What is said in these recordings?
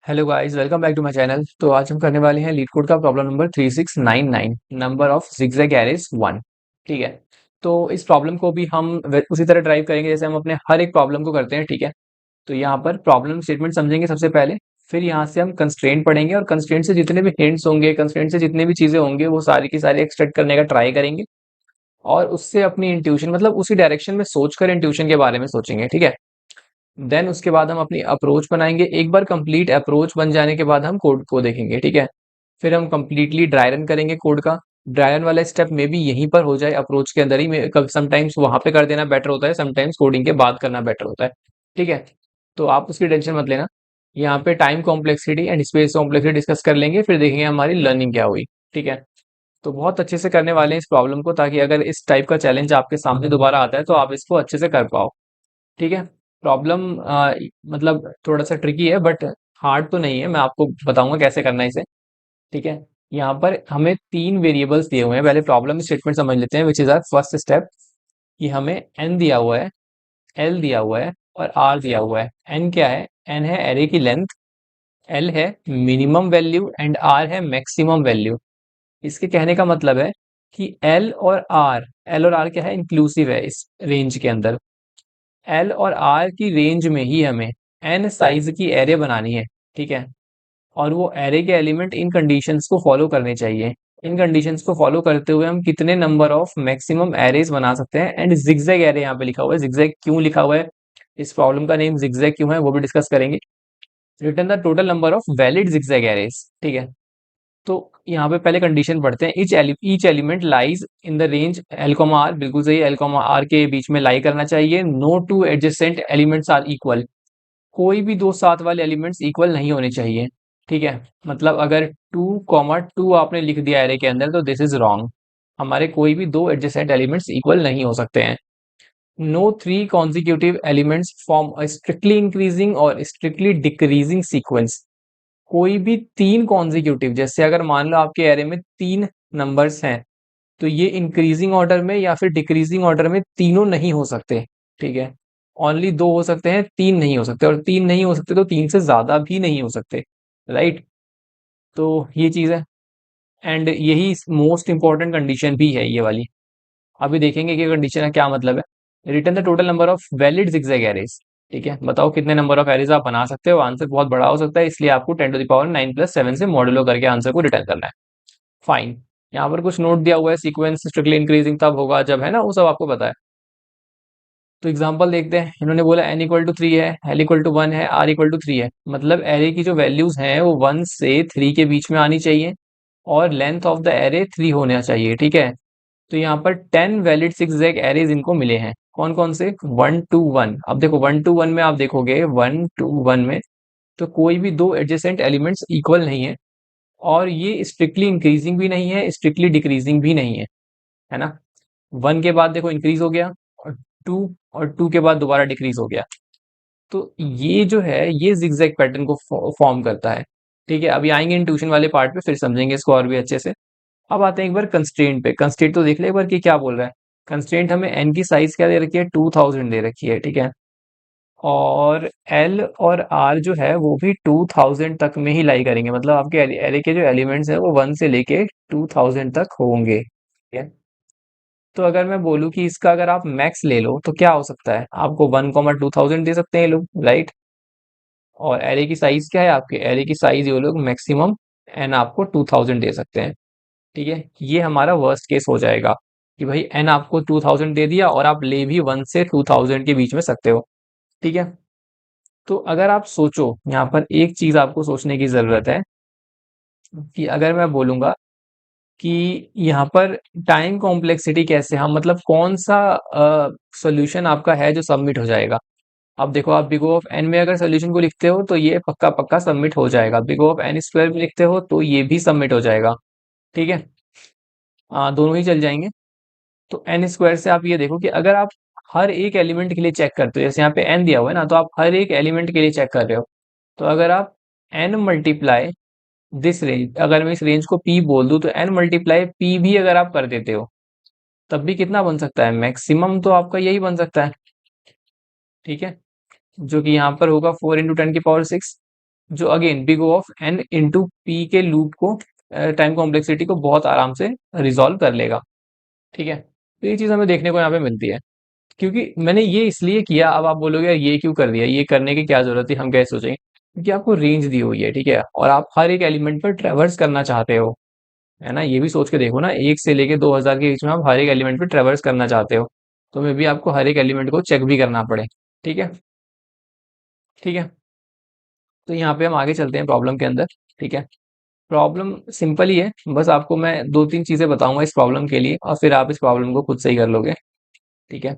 Hello guys, welcome back to my channel. तो आज हम करने वाले हैं लीड कोड का problem number 3699, number of zigzag arrays 1। ठीक है। तो इस प्रॉब्लम को भी हम उसी तरह ड्राइव करेंगे जैसे हम अपने हर एक प्रॉब्लम को करते हैं। ठीक है। तो यहाँ पर प्रॉब्लम स्टेटमेंट समझेंगे सबसे पहले, फिर यहाँ से हम कंस्ट्रेंट पढ़ेंगे और कंस्ट्रेंट से जितने भी हिंट्स होंगे, कंस्ट्रेंट से जितनी भी चीजें होंगे, वो सारी की सारी एक्सट्रैक्ट करने का ट्राई करेंगे और उससे अपनी इंट्यूशन मतलब उसी डायरेक्शन में सोचकर इंट्यूशन के बारे में सोचेंगे। ठीक है। देन उसके बाद हम अपनी अप्रोच बनाएंगे। एक बार कंप्लीट अप्रोच बन जाने के बाद हम कोड को देखेंगे। ठीक है। फिर हम कंप्लीटली ड्राई रन करेंगे कोड का। ड्राई रन वाला स्टेप में भी यहीं पर हो जाए, अप्रोच के अंदर ही में। समटाइम्स वहां पे कर देना बेटर होता है, समटाइम्स कोडिंग के बाद करना बेटर होता है। ठीक है। तो आप उसकी टेंशन मत लेना। यहाँ पे time complexity and space complexity discuss कर लेंगे, फिर देखेंगे हमारी लर्निंग क्या हुई। ठीक है। तो बहुत अच्छे से करने वाले हैं इस प्रॉब्लम को, ताकि अगर इस टाइप का चैलेंज आपके सामने दोबारा आता है तो आप इसको अच्छे से कर पाओ। ठीक है। प्रॉब्लम मतलब थोड़ा सा ट्रिकी है, बट हार्ड तो नहीं है। मैं आपको बताऊंगा कैसे करना है इसे। ठीक है। यहाँ पर हमें तीन वेरिएबल्स दिए हुए हैं। पहले प्रॉब्लम स्टेटमेंट समझ लेते हैं, which is our first step. कि हमें एन दिया हुआ है, एल दिया हुआ है और आर दिया हुआ है। एन क्या है? एन है एरे की लेंथ, एल है मिनिमम वैल्यू एंड आर है मैक्सिमम वैल्यू। इसके कहने का मतलब है कि एल और आर क्या है? इंक्लूसिव है इस रेंज के अंदर। एल और आर की रेंज में ही हमें एन साइज की एरे बनानी है। ठीक है। और वो एरे के एलिमेंट इन कंडीशंस को फॉलो करने चाहिए। इन कंडीशंस को फॉलो करते हुए हम कितने नंबर ऑफ मैक्सिमम एरेज बना सकते हैं। एंड जिगजैग एरे यहाँ पे लिखा हुआ है। जिगजैग क्यों लिखा हुआ है, इस प्रॉब्लम का नेम जिगजैग क्यों है, वो भी डिस्कस करेंगे। Return the total number of valid zigzag arrays. ठीक है। तो यहाँ पे पहले कंडीशन पढ़ते हैं। Each element lies in the range L comma R. बिल्कुल सही, एल कॉमा आर के बीच में लाई करना चाहिए। No two adjacent elements are equal. कोई भी दो साथ वाले एलिमेंट्स इक्वल नहीं होने चाहिए। ठीक है। मतलब अगर 2, 2 आपने लिख दिया एरे के अंदर तो दिस इज रॉन्ग। हमारे कोई भी दो एडजेसेंट एलिमेंट्स इक्वल नहीं हो सकते हैं। No three consecutive elements form a strictly increasing और स्ट्रिक्टली डिक्रीजिंग सीक्वेंस। कोई भी तीन कॉन्जिक्यूटिव, जैसे अगर मान लो आपके एरे में तीन नंबर्स हैं, तो ये इंक्रीजिंग ऑर्डर में या फिर डिक्रीजिंग ऑर्डर में तीनों नहीं हो सकते। ठीक है। ओनली दो हो सकते हैं, तीन नहीं हो सकते, और तीन नहीं हो सकते तो तीन से ज्यादा भी नहीं हो सकते। राइट। तो ये चीज है। एंड यही मोस्ट इंपॉर्टेंट कंडीशन भी है ये वाली। अभी देखेंगे कि कंडीशन का क्या मतलब है। Return the total number of valid zigzag arrays. ठीक है। बताओ कितने नंबर ऑफ एरेज आप बना सकते हो। आंसर बहुत बड़ा हो सकता है, इसलिए आपको 10⁻9+7 से मॉड्यूलो करके आंसर को रिटर्न करना है। फाइन। यहाँ पर कुछ नोट दिया हुआ है, सीक्वेंस स्ट्रिक्टली इंक्रीजिंग तब होगा जब, है ना, वो सब आपको पता है। तो एग्जांपल देखते हैं। इन्होंने बोला n=3 है, l=1 है, r=3 है। मतलब एरे की जो वैल्यूज हैं वो 1 से 3 के बीच में आनी चाहिए और लेंथ ऑफ द एरे 3 होना चाहिए। ठीक है। तो यहाँ पर 10 वैलिड जिगजैग एरेज इनको मिले हैं। कौन कौन से? 1 to 1। अब देखो 1 to 1 में आप देखोगे, 1 to 1 में तो कोई भी दो एडजेसेंट एलिमेंट्स इक्वल नहीं है, और ये स्ट्रिक्टली इंक्रीजिंग भी नहीं है, स्ट्रिक्टली डिक्रीजिंग भी नहीं है ना। 1 के बाद देखो इंक्रीज हो गया, और 2, और 2 के बाद दोबारा डिक्रीज हो गया। तो ये जो है ये जिगजैग पैटर्न को फॉर्म करता है। ठीक है। अभी आएंगे इन ट्यूशन वाले पार्ट पे, फिर समझेंगे इसको और भी अच्छे से। अब आते हैं एक बार कंस्ट्रेंट पे। कंस्ट्रेंट तो देख ले एक बार कि क्या बोल रहा है। कंस्ट्रेंट हमें एन की साइज क्या दे रखी है? 2000 दे रखी है। ठीक है। और एल और आर जो है वो भी 2000 तक में ही लाई करेंगे। मतलब आपके एरे के जो एलिमेंट्स हैं वो 1 से लेके 2000 तक होंगे। ठीक है। तो अगर मैं बोलूँ कि इसका अगर आप मैक्स ले लो तो क्या हो सकता है? आपको 1,2000 दे सकते हैं ये लोग, राइट। और एरे की साइज क्या है? आपके एरे की साइज ये लोग मैक्सिमम एन आपको 2000 दे सकते हैं। ठीक है। ये हमारा वर्स्ट केस हो जाएगा कि भाई एन आपको 2000 दे दिया और आप ले भी 1 से 2000 के बीच में सकते हो। ठीक है। तो अगर आप सोचो, यहाँ पर एक चीज आपको सोचने की जरूरत है कि अगर मैं बोलूंगा कि यहाँ पर टाइम कॉम्प्लेक्सिटी कैसे, हम मतलब कौन सा सॉल्यूशन आपका है जो सबमिट हो जाएगा। अब देखो, आप बिग O ऑफ एन में अगर सोल्यूशन को लिखते हो तो ये पक्का पक्का सबमिट हो जाएगा। Big O of n square में लिखते हो तो ये भी सबमिट हो जाएगा। ठीक है। दोनों ही चल जाएंगे। तो एन स्क्वायर से आप ये देखो कि अगर आप हर एक एलिमेंट के लिए चेक करते हो, जैसे यहाँ पे एन दिया हुआ है ना, तो आप हर एक एलिमेंट के लिए चेक कर रहे हो। तो अगर आप एन मल्टीप्लाई दिस रेंज, अगर मैं इस रेंज को पी बोल दूं, तो एन मल्टीप्लाई पी भी अगर आप कर देते हो तब भी कितना बन सकता है? मैक्सिमम तो आपका यही बन सकता है। ठीक है। जो कि यहाँ पर होगा 4 × 10⁶। जो again big O of n into P के लूप को, टाइम कॉम्प्लेक्सिटी को बहुत आराम से रिजॉल्व कर लेगा। ठीक है, तो ये चीज हमें देखने को यहाँ पे मिलती है। क्योंकि मैंने ये इसलिए किया, अब आप बोलोगे यार ये क्यों कर दिया, ये करने की क्या जरूरत थी, हम कैसे सोचेंगे, क्योंकि आपको रेंज दी हुई है, ठीक है, और आप हर एक एलिमेंट पर ट्रेवर्स करना चाहते हो, है ना, ये भी सोच के देखो ना, 1 से लेके 2000 के बीच में आप हर एक एलिमेंट पे ट्रेवर्स करना चाहते हो, तो मे भी आपको हर एक एलिमेंट को चेक भी करना पड़े। ठीक है, ठीक है, तो यहाँ पे हम आगे चलते हैं प्रॉब्लम के अंदर। ठीक है, प्रॉब्लम सिंपल ही है, बस आपको मैं दो तीन चीजें बताऊंगा इस प्रॉब्लम के लिए, और फिर आप इस प्रॉब्लम को खुद सही कर लोगे। ठीक है,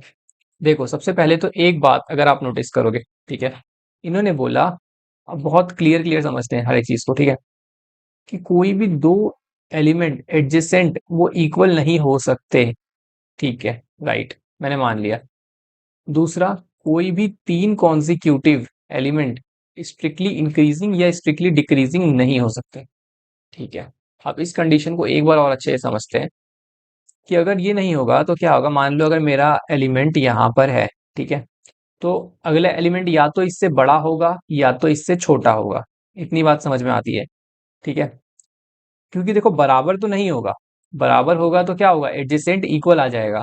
देखो सबसे पहले तो एक बात अगर आप नोटिस करोगे, ठीक है, इन्होंने बोला, अब बहुत क्लियर क्लियर समझते हैं हर एक चीज को, ठीक है, कि कोई भी दो एलिमेंट एडजेसेंट वो इक्वल नहीं हो सकते। ठीक है, राइट, मैंने मान लिया। दूसरा, कोई भी तीन कॉन्जिक्यूटिव एलिमेंट स्ट्रिक्टली इंक्रीजिंग या स्ट्रिक्टली डिक्रीजिंग नहीं हो सकते। ठीक है, अब इस कंडीशन को एक बार और अच्छे से समझते हैं, कि अगर ये नहीं होगा तो क्या होगा, मान लो अगर मेरा एलिमेंट यहाँ पर है, ठीक है, तो अगला एलिमेंट या तो इससे बड़ा होगा या तो इससे छोटा होगा, इतनी बात समझ में आती है। ठीक है, क्योंकि देखो बराबर तो नहीं होगा, बराबर होगा तो क्या होगा, एडजेसेंट इक्वल आ जाएगा,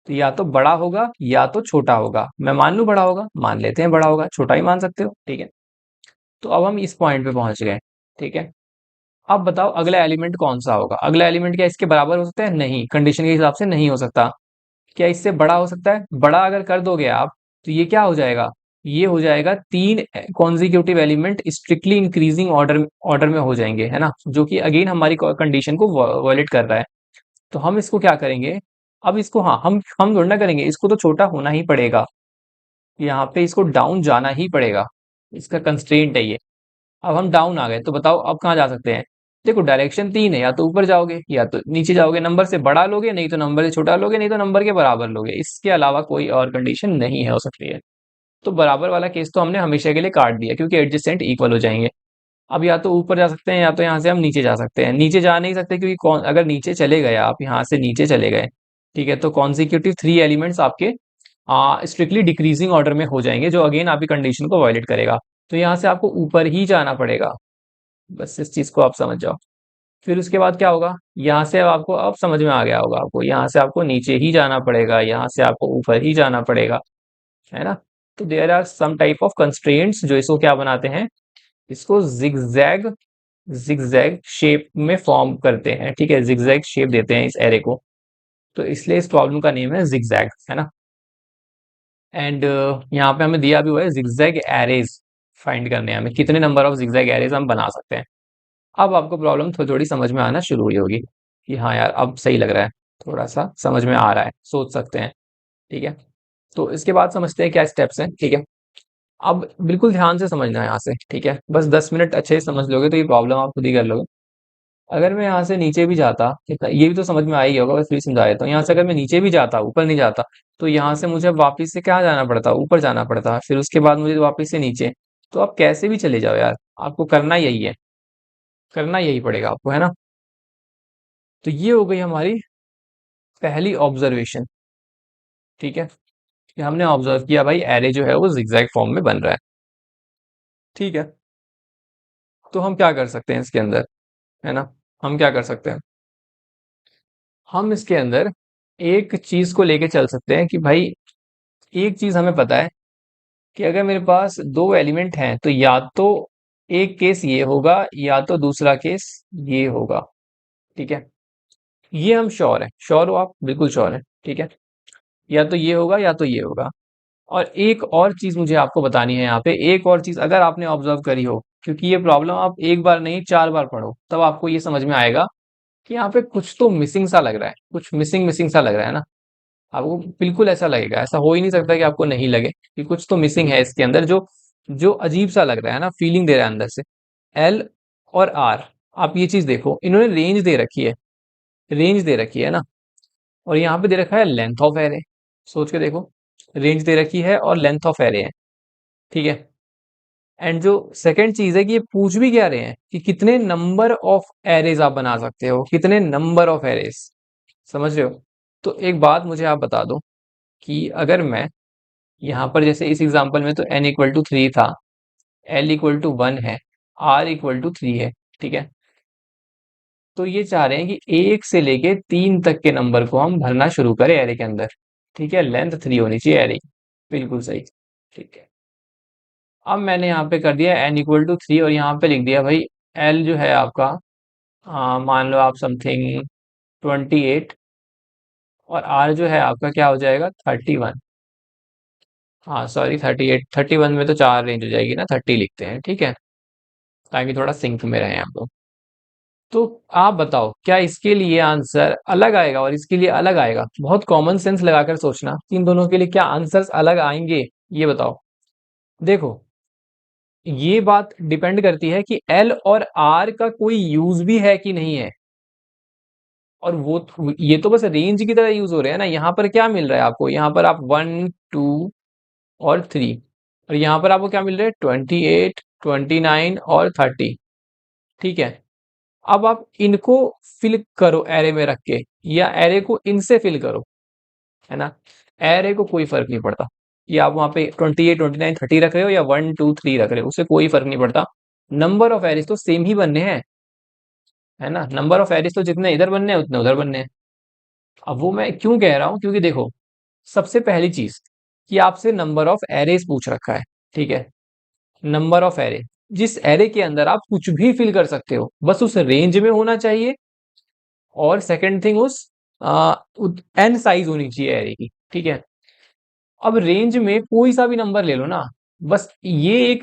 तो या तो बड़ा होगा या तो छोटा होगा, मैं मान लूं बड़ा होगा, मान लेते हैं बड़ा होगा, छोटा ही मान सकते हो। ठीक है, तो अब हम इस पॉइंट पे पहुंच गए। ठीक है, अब बताओ अगला एलिमेंट कौन सा होगा, अगला एलिमेंट क्या इसके बराबर हो सकता है, नहीं, कंडीशन के हिसाब से नहीं हो सकता। क्या इससे बड़ा हो सकता है, बड़ा अगर कर दोगे आप, तो ये क्या हो जाएगा, ये हो जाएगा तीन consecutive element strictly increasing order order में हो जाएंगे, है ना, जो कि अगेन हमारी कंडीशन को वॉयलेट कर रहा है। तो हम इसको क्या करेंगे, अब इसको, हाँ, हम थोड़ा ना करेंगे, इसको तो छोटा होना ही पड़ेगा, यहाँ पे इसको डाउन जाना ही पड़ेगा, इसका कंस्ट्रेंट है ये। अब हम डाउन आ गए, तो बताओ अब कहाँ जा सकते हैं। देखो डायरेक्शन तीन है, या तो ऊपर जाओगे या तो नीचे जाओगे, नंबर से बड़ा लोगे, नहीं तो नंबर से छोटा लोगे, नहीं तो नंबर के बराबर लोगे, इसके अलावा कोई और कंडीशन नहीं है हो सकती है। तो बराबर वाला केस तो हमने हमेशा के लिए काट दिया, क्योंकि एडजेसेंट इक्वल हो जाएंगे। अब या तो ऊपर जा सकते हैं या तो यहाँ से हम नीचे जा सकते हैं, नीचे जा नहीं सकते, क्योंकि कौन, अगर नीचे चले गए आप, यहाँ से नीचे चले गए, ठीक है, तो कॉन्जिक्यूटिव थ्री एलिमेंट्स आपके स्ट्रिक्टली डिक्रीजिंग ऑर्डर में हो जाएंगे, जो अगेन आपकी कंडीशन को वायलेट करेगा। तो यहाँ से आपको ऊपर ही जाना पड़ेगा, बस इस चीज को आप समझ जाओ। फिर उसके बाद क्या होगा, यहाँ से अब आपको, अब समझ में आ गया होगा आपको, यहाँ से आपको नीचे ही जाना पड़ेगा, यहाँ से आपको ऊपर ही जाना पड़ेगा, है ना। तो there are some type of constraints जो इसको क्या बनाते हैं, इसको जिगजैग जिगजैग शेप में फॉर्म करते हैं। ठीक है, जिगजैग शेप देते हैं इस एरे को, तो इसलिए इस प्रॉब्लम का नेम है जिगजैग, है ना। एंड यहाँ पे हमें दिया भी हुआ है जिगजैग एरेज फाइंड करने हैं हमें, कितने नंबर ऑफ जिगजैग एरेज हम बना सकते हैं। अब आपको प्रॉब्लम थोड़ी थोड़ी समझ में आना शुरू हुई होगी, कि हाँ यार अब सही लग रहा है, थोड़ा सा समझ में आ रहा है, सोच सकते हैं। ठीक है, तो इसके बाद समझते हैं क्या स्टेप्स हैं। ठीक है, अब बिल्कुल ध्यान से समझना है यहाँ से, ठीक है, बस 10 मिनट अच्छे से समझ लोगे तो ये प्रॉब्लम आप खुद ही कर लोगे। अगर मैं यहाँ से नीचे भी जाता, इतना ये भी तो समझ में आ ही होगा, बस फिर समझा देता हूँ, यहाँ से अगर मैं नीचे भी जाता, ऊपर नहीं जाता, तो यहाँ से मुझे वापस से क्या जाना पड़ता, ऊपर जाना पड़ता, फिर उसके बाद मुझे वापस से नीचे। तो आप कैसे भी चले जाओ यार, आपको करना यही है, करना यही पड़ेगा आपको, है ना। तो ये हो गई हमारी पहली ऑब्जर्वेशन। ठीक है, कि हमने ऑब्जर्व किया भाई एरे जो है वो जिगजैग फॉर्म में बन रहा है। ठीक है, तो हम क्या कर सकते हैं इसके अंदर, है ना, हम क्या कर सकते हैं, हम इसके अंदर एक चीज को लेके चल सकते हैं, कि भाई एक चीज हमें पता है, कि अगर मेरे पास दो एलिमेंट हैं, तो या तो एक केस ये होगा या तो दूसरा केस ये होगा। ठीक है, ये हम श्योर है, श्योर हो आप, बिल्कुल श्योर है। ठीक है, या तो ये होगा या तो ये होगा। और एक और चीज मुझे आपको बतानी है यहाँ पे, एक और चीज अगर आपने ऑब्जर्व करी हो, क्योंकि ये प्रॉब्लम आप एक बार नहीं 4 बार पढ़ो, तब आपको ये समझ में आएगा कि यहाँ पे कुछ तो मिसिंग सा लग रहा है, कुछ मिसिंग मिसिंग सा लग रहा है ना। आपको बिल्कुल ऐसा लगेगा, ऐसा हो ही नहीं सकता कि आपको नहीं लगे, कि कुछ तो मिसिंग है इसके अंदर, जो जो अजीब सा लग रहा है ना, फीलिंग दे रहा है अंदर से। एल और आर, आप ये चीज देखो, इन्होंने रेंज दे रखी है, रेंज दे रखी है ना, और यहाँ पे दे रखा है लेंथ ऑफ एरे। सोच के देखो, रेंज दे रखी है और लेंथ ऑफ एरे है। ठीक है, एंड जो सेकंड चीज है कि ये पूछ भी क्या रहे हैं, कि कितने नंबर ऑफ एरेज आप बना सकते हो, कितने नंबर ऑफ एरेज, समझ रहे हो। तो एक बात मुझे आप बता दो, कि अगर मैं यहाँ पर, जैसे इस एग्जांपल में तो n इक्वल टू 3 था, l इक्वल टू 1 है, आर इक्वल टू 3 है। ठीक है, तो ये चाह रहे हैं कि 1 से लेके 3 तक के नंबर को हम भरना शुरू करें एरे के अंदर। ठीक है, लेंथ 3 होनी चाहिए एरे की। बिल्कुल सही। ठीक है, अब मैंने यहाँ पे कर दिया n इक्वल टू 3 और यहाँ पे लिख दिया भाई l जो है आपका, मान लो आप समथिंग 28 और r जो है आपका क्या हो जाएगा 31। हाँ सॉरी 38, 31 में तो 4 रेंज हो जाएगी ना, 30 लिखते हैं। ठीक है, ताकि थोड़ा सिंक में रहे हम लोग। तो आप बताओ क्या इसके लिए आंसर अलग आएगा और इसके लिए अलग आएगा? बहुत कॉमन सेंस लगाकर सोचना, इन दोनों के लिए क्या आंसर्स अलग आएंगे, ये बताओ। देखो, ये बात डिपेंड करती है कि एल और आर का कोई यूज भी है कि नहीं है। और ये तो बस रेंज की तरह यूज हो रहे हैं ना। यहाँ पर क्या मिल रहा है आपको? यहाँ पर आप 1 2 और 3, और यहाँ पर आपको क्या मिल रहा है 28 29 और 30। ठीक है, अब आप इनको फिल करो एरे में रख के, या एरे को इनसे फिल करो, है ना। एरे को कोई फर्क नहीं पड़ता, ये आप वहां पे 28 29 30 रख रहे हो या 1 2 3 रख रहे हो, उससे कोई फर्क नहीं पड़ता। नंबर ऑफ एरेस तो सेम ही बनने हैं, है ना। नंबर ऑफ एरेस तो जितने इधर बनने हैं उतने उधर बनने हैं। अब वो मैं क्यों कह रहा हूं, क्योंकि देखो, सबसे पहली चीज कि आपसे नंबर ऑफ एरेस पूछ रखा है। ठीक है, नंबर ऑफ एरे, जिस एरे के अंदर आप कुछ भी फिल कर सकते हो, बस उस रेंज में होना चाहिए। और सेकंड थिंग, उस एन साइज होनी चाहिए एरे की। ठीक है, अब रेंज में कोई सा भी नंबर ले लो ना, बस ये एक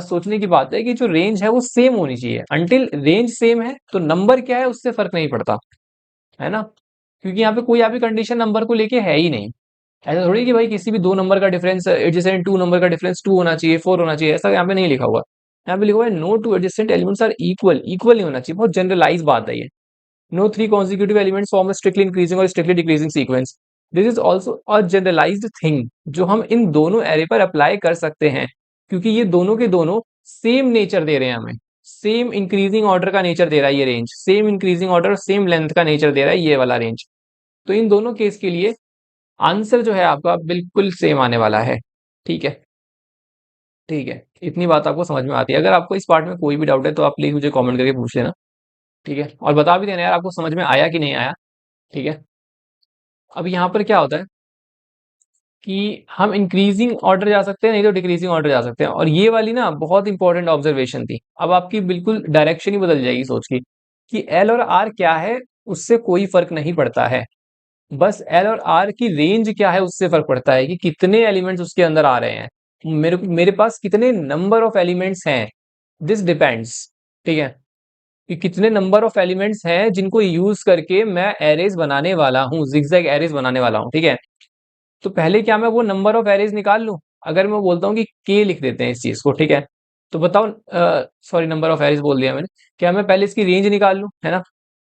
सोचने की बात है कि जो रेंज है वो सेम होनी चाहिए। अंटिल रेंज सेम है तो नंबर क्या है उससे फर्क नहीं पड़ता, है ना। क्योंकि यहाँ पे कोई आपकी कंडीशन नंबर को लेके है ही नहीं। ऐसा थोड़ी कि भाई किसी भी दो नंबर का डिफरेंस एडजेसेंट टू नंबर का डिफरेंस 2 होना चाहिए, 4 होना चाहिए, ऐसा यहाँ पे नहीं लिखा हुआ। यहाँ पे लिखा हुआ है no two adjacent elements are equal, equal नहीं होना चाहिए, बहुत जनरलाइज बात है ये। No three consecutive elements form a strictly increasing or strictly decreasing sequence. This is also a generalized thing जो हम इन दोनों एरे पर अप्लाई कर सकते हैं, क्योंकि ये दोनों के दोनों सेम नेचर दे रहे हैं हमें। सेम इंक्रीजिंग ऑर्डर का नेचर दे रहा है ये range, same increasing order, same length का नेचर दे रहा है ये वाला रेंज। तो इन दोनों केस के लिए आंसर जो है आपका बिल्कुल सेम आने वाला है। ठीक है, ठीक है, इतनी बात आपको समझ में आती है? अगर आपको इस पार्ट में कोई भी डाउट है तो आप प्लीज मुझे कमेंट करके पूछ लेना। ठीक है, और बता भी देना यार आपको समझ में आया कि नहीं आया। ठीक है, अब यहाँ पर क्या होता है कि हम इंक्रीजिंग ऑर्डर जा सकते हैं, नहीं तो डिक्रीजिंग ऑर्डर जा सकते हैं। और ये वाली ना बहुत इंपॉर्टेंट ऑब्जर्वेशन थी। अब आपकी बिल्कुल डायरेक्शन ही बदल जाएगी सोच की, कि एल और आर क्या है उससे कोई फर्क नहीं पड़ता है। बस एल और आर की रेंज क्या है उससे फर्क पड़ता है, कि कितने एलिमेंट्स उसके अंदर आ रहे हैं, मेरे पास कितने नंबर ऑफ एलिमेंट्स हैं। This depends. ठीक है, कि कितने नंबर ऑफ एलिमेंट्स हैं जिनको यूज करके मैं एरेज बनाने वाला हूँ, जिगजैग एरेज बनाने वाला हूँ। ठीक है, तो पहले क्या मैं वो नंबर ऑफ एरेज निकाल लूं? अगर मैं बोलता हूँ कि के लिख देते हैं इस चीज को, ठीक है, तो बताओ, सॉरी नंबर ऑफ एरेज बोल दिया मैंने, क्या मैं पहले इसकी रेंज निकाल लूं, है ना।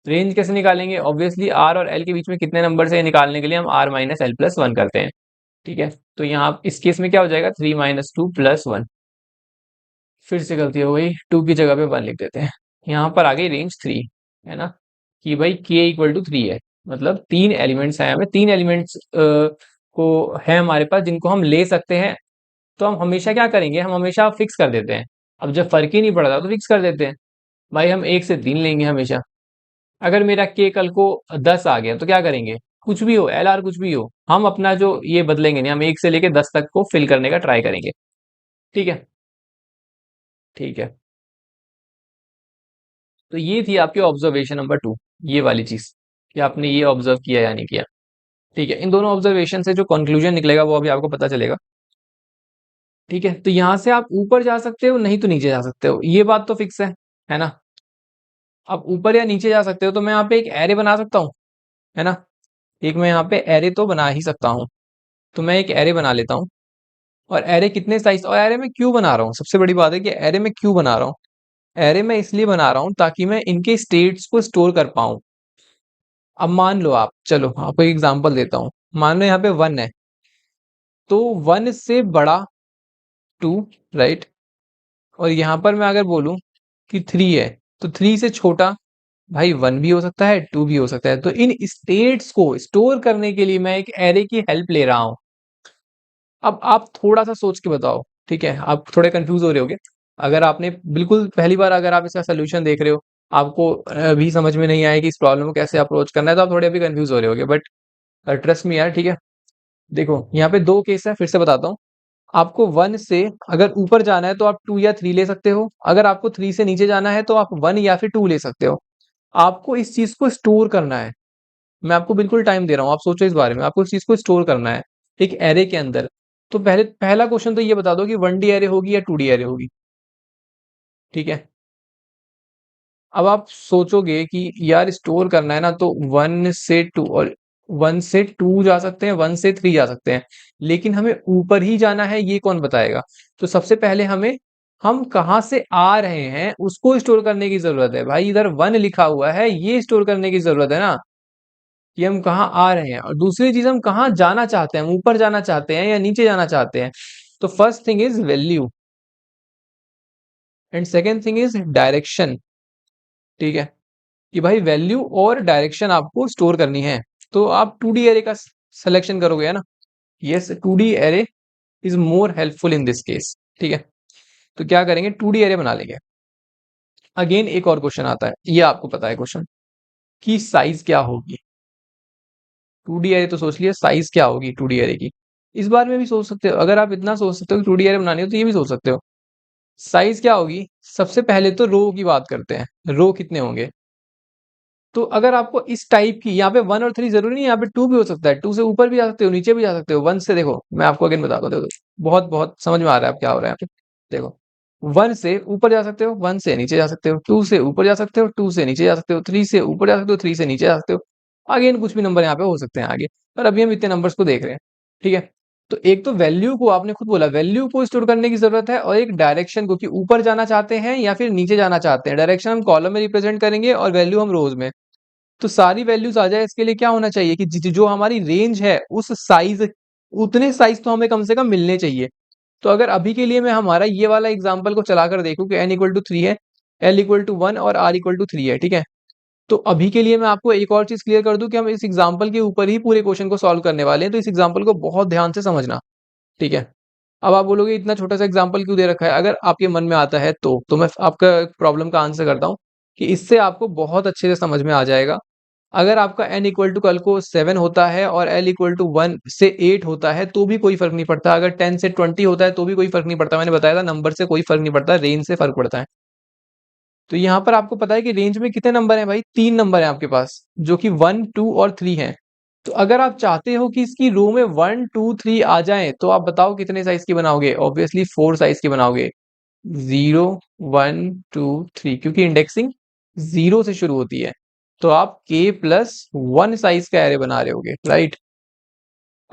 रेंज कैसे निकालेंगे? ऑब्वियसली आर और एल के बीच में कितने नंबर है निकालने के लिए हम R minus L plus one करते हैं। ठीक है, तो यहाँ इस केस में क्या हो जाएगा 3 माइनस 2 प्लस 1। फिर से गलती हो गई, 2 की जगह पे 1 लिख देते हैं। यहाँ पर आ गई रेंज 3, है ना, कि भाई के इक्वल टू 3 है। मतलब 3 एलिमेंट्स हैं, हमें 3 एलिमेंट्स को है हमारे पास जिनको हम ले सकते हैं। तो हम हमेशा क्या करेंगे, हम हमेशा फिक्स कर देते हैं। अब जब फर्क ही नहीं पड़ रहा तो फिक्स कर देते हैं, भाई हम 1 से 3 लेंगे हमेशा। अगर मेरा के कल को 10 आ गया तो क्या करेंगे? कुछ भी हो, एल आर कुछ भी हो, हम अपना जो ये बदलेंगे नहीं, हम 1 से लेके 10 तक को फिल करने का ट्राई करेंगे। ठीक है, ठीक है, तो ये थी आपकी ऑब्जर्वेशन नंबर 2, ये वाली चीज, कि आपने ये ऑब्जर्व किया या नहीं किया। ठीक है, इन दोनों ऑब्जर्वेशन से जो कंक्लूजन निकलेगा वो अभी आपको पता चलेगा। ठीक है, तो यहां से आप ऊपर जा सकते हो, नहीं तो नीचे जा सकते हो, ये बात तो फिक्स है ना। आप ऊपर या नीचे जा सकते हो, तो मैं यहाँ पे एक एरे बना सकता हूँ, है ना। एक मैं यहाँ पे एरे तो बना ही सकता हूँ। तो मैं एक एरे बना लेता हूँ। और एरे कितने साइज, और एरे में क्यों बना रहा हूँ, सबसे बड़ी बात है कि एरे में क्यों बना रहा हूँ। एरे में इसलिए बना रहा हूँ ताकि मैं इनके स्टेट्स को स्टोर कर पाऊं। अब मान लो आप, चलो आपको एक एग्जांपल देता हूँ। मान लो यहाँ पे 1 है, तो 1 से बड़ा 2, राइट। और यहाँ पर मैं अगर बोलूं कि 3 है, तो 3 से छोटा भाई 1 भी हो सकता है, 2 भी हो सकता है। तो इन स्टेट्स को स्टोर करने के लिए मैं एक एरे की हेल्प ले रहा हूं। अब आप थोड़ा सा सोच के बताओ, ठीक है, आप थोड़े कंफ्यूज हो रहे होगे। अगर आपने बिल्कुल पहली बार अगर आप इसका सोल्यूशन देख रहे हो, आपको अभी समझ में नहीं आया कि इस प्रॉब्लम को कैसे अप्रोच करना है, तो आप थोड़े अभी कंफ्यूज हो रहे होगे, बट ट्रस्ट मी यार, ठीक है। देखो यहाँ पे दो केस है, फिर से बताता हूँ। आपको वन से अगर ऊपर जाना है तो आप टू या थ्री ले सकते हो, अगर आपको थ्री से नीचे जाना है तो आप वन या फिर टू ले सकते हो। आपको इस चीज को स्टोर करना है। मैं आपको बिल्कुल टाइम दे रहा हूँ, आप सोचो इस बारे में, आपको इस चीज को स्टोर करना है एक एरे के अंदर। तो पहला क्वेश्चन तो ये बता दो कि वन डी एरे होगी या टू डी एरे होगी, ठीक है। अब आप सोचोगे कि यार स्टोर करना है ना, तो वन से टू, और वन से टू जा सकते हैं, वन से थ्री जा सकते हैं, लेकिन हमें ऊपर ही जाना है ये कौन बताएगा। तो सबसे पहले हमें, हम कहाँ से आ रहे हैं उसको स्टोर करने की जरूरत है भाई। इधर वन लिखा हुआ है, ये स्टोर करने की जरूरत है ना, कि हम कहाँ आ रहे हैं। और दूसरी चीज, हम कहाँ जाना चाहते हैं, हम ऊपर जाना चाहते हैं या नीचे जाना चाहते हैं। तो first thing is value, and second thing is direction, ठीक है। कि भाई वैल्यू और डायरेक्शन आपको स्टोर करनी है। तो आप टू डी एरे का सिलेक्शन करोगे, है ना। Yes, two D array is more helpful in this case, ठीक है। तो क्या करेंगे, टू डी एरे बना लेंगे। अगेन एक और क्वेश्चन आता है, ये आपको पता है क्वेश्चन, कि साइज क्या होगी। टू डी एरे तो सोच लिया, साइज क्या होगी टू डी एरे की। इस बारे में भी सोच सकते हो, अगर आप इतना सोच सकते हो कि टू डी एरे बनानी हो, तो ये भी सोच सकते हो साइज क्या होगी। सबसे पहले तो रो की बात करते हैं, रो कितने होंगे। तो अगर आपको इस टाइप की, यहाँ पे वन और थ्री जरूरी नहीं, यहाँ पे टू भी हो सकता है, टू से ऊपर भी जा सकते हो, नीचे भी जा सकते हो। वन से देखो, मैं आपको अगेन बताता हूँ, देखो बहुत बहुत समझ में आ रहा है अब क्या हो रहा है यहाँ पे। देखो, वन से ऊपर जा सकते हो, वन से नीचे जा सकते हो, टू से ऊपर जा सकते हो, टू से नीचे जा सकते हो, थ्री से ऊपर जा सकते हो, थ्री से नीचे जा सकते हो। अगेन कुछ भी नंबर यहाँ पे हो सकते हैं आगे, पर अभी हम इतने नंबर्स को देख रहे हैं, ठीक है। तो एक तो वैल्यू को, आपने खुद बोला वैल्यू को स्टोर करने की जरूरत है, और एक डायरेक्शन को, कि ऊपर जाना चाहते हैं या फिर नीचे जाना चाहते हैं। डायरेक्शन हम कॉलम में रिप्रेजेंट करेंगे और वैल्यू हम रोज में। तो सारी वैल्यूज आ जाए, इसके लिए क्या होना चाहिए कि जो हमारी रेंज है उस साइज, उतने साइज तो हमें कम से कम मिलने चाहिए। तो अगर अभी के लिए मैं हमारा ये वाला एग्जांपल को चलाकर देखूं कि n इक्वल टू थ्री है, l इक्वल टू वन और r इक्वल टू थ्री है, ठीक है। तो अभी के लिए मैं आपको एक और चीज क्लियर कर दूं कि हम इस एग्जांपल के ऊपर ही पूरे क्वेश्चन को सॉल्व करने वाले हैं, तो इस एग्जांपल को बहुत ध्यान से समझना, ठीक है। अब आप बोलोगे इतना छोटा सा एग्जांपल क्यों दे रखा है, अगर आपके मन में आता है तो मैं आपका प्रॉब्लम का आंसर करता हूँ, कि इससे आपको बहुत अच्छे से समझ में आ जाएगा। अगर आपका n इक्वल टू कल को 7 होता है और l इक्वल टू 1 से 8 होता है, तो भी कोई फर्क नहीं पड़ता। अगर 10 से 20 होता है तो भी कोई फर्क नहीं पड़ता। मैंने बताया था नंबर से कोई फर्क नहीं पड़ता, रेंज से फर्क पड़ता है। तो यहाँ पर आपको पता है कि रेंज में कितने नंबर हैं भाई, तीन नंबर हैं आपके पास, जो कि 1 2 और 3 हैं। तो अगर आप चाहते हो कि इसकी रो में 1 2 3 आ जाए, तो आप बताओ कितने साइज की बनाओगे। ऑब्वियसली 4 साइज की बनाओगे, 0 1 2 3, क्योंकि इंडेक्सिंग 0 से शुरू होती है। तो आप k प्लस वन साइज का एरे बना रहे होगे, राइट।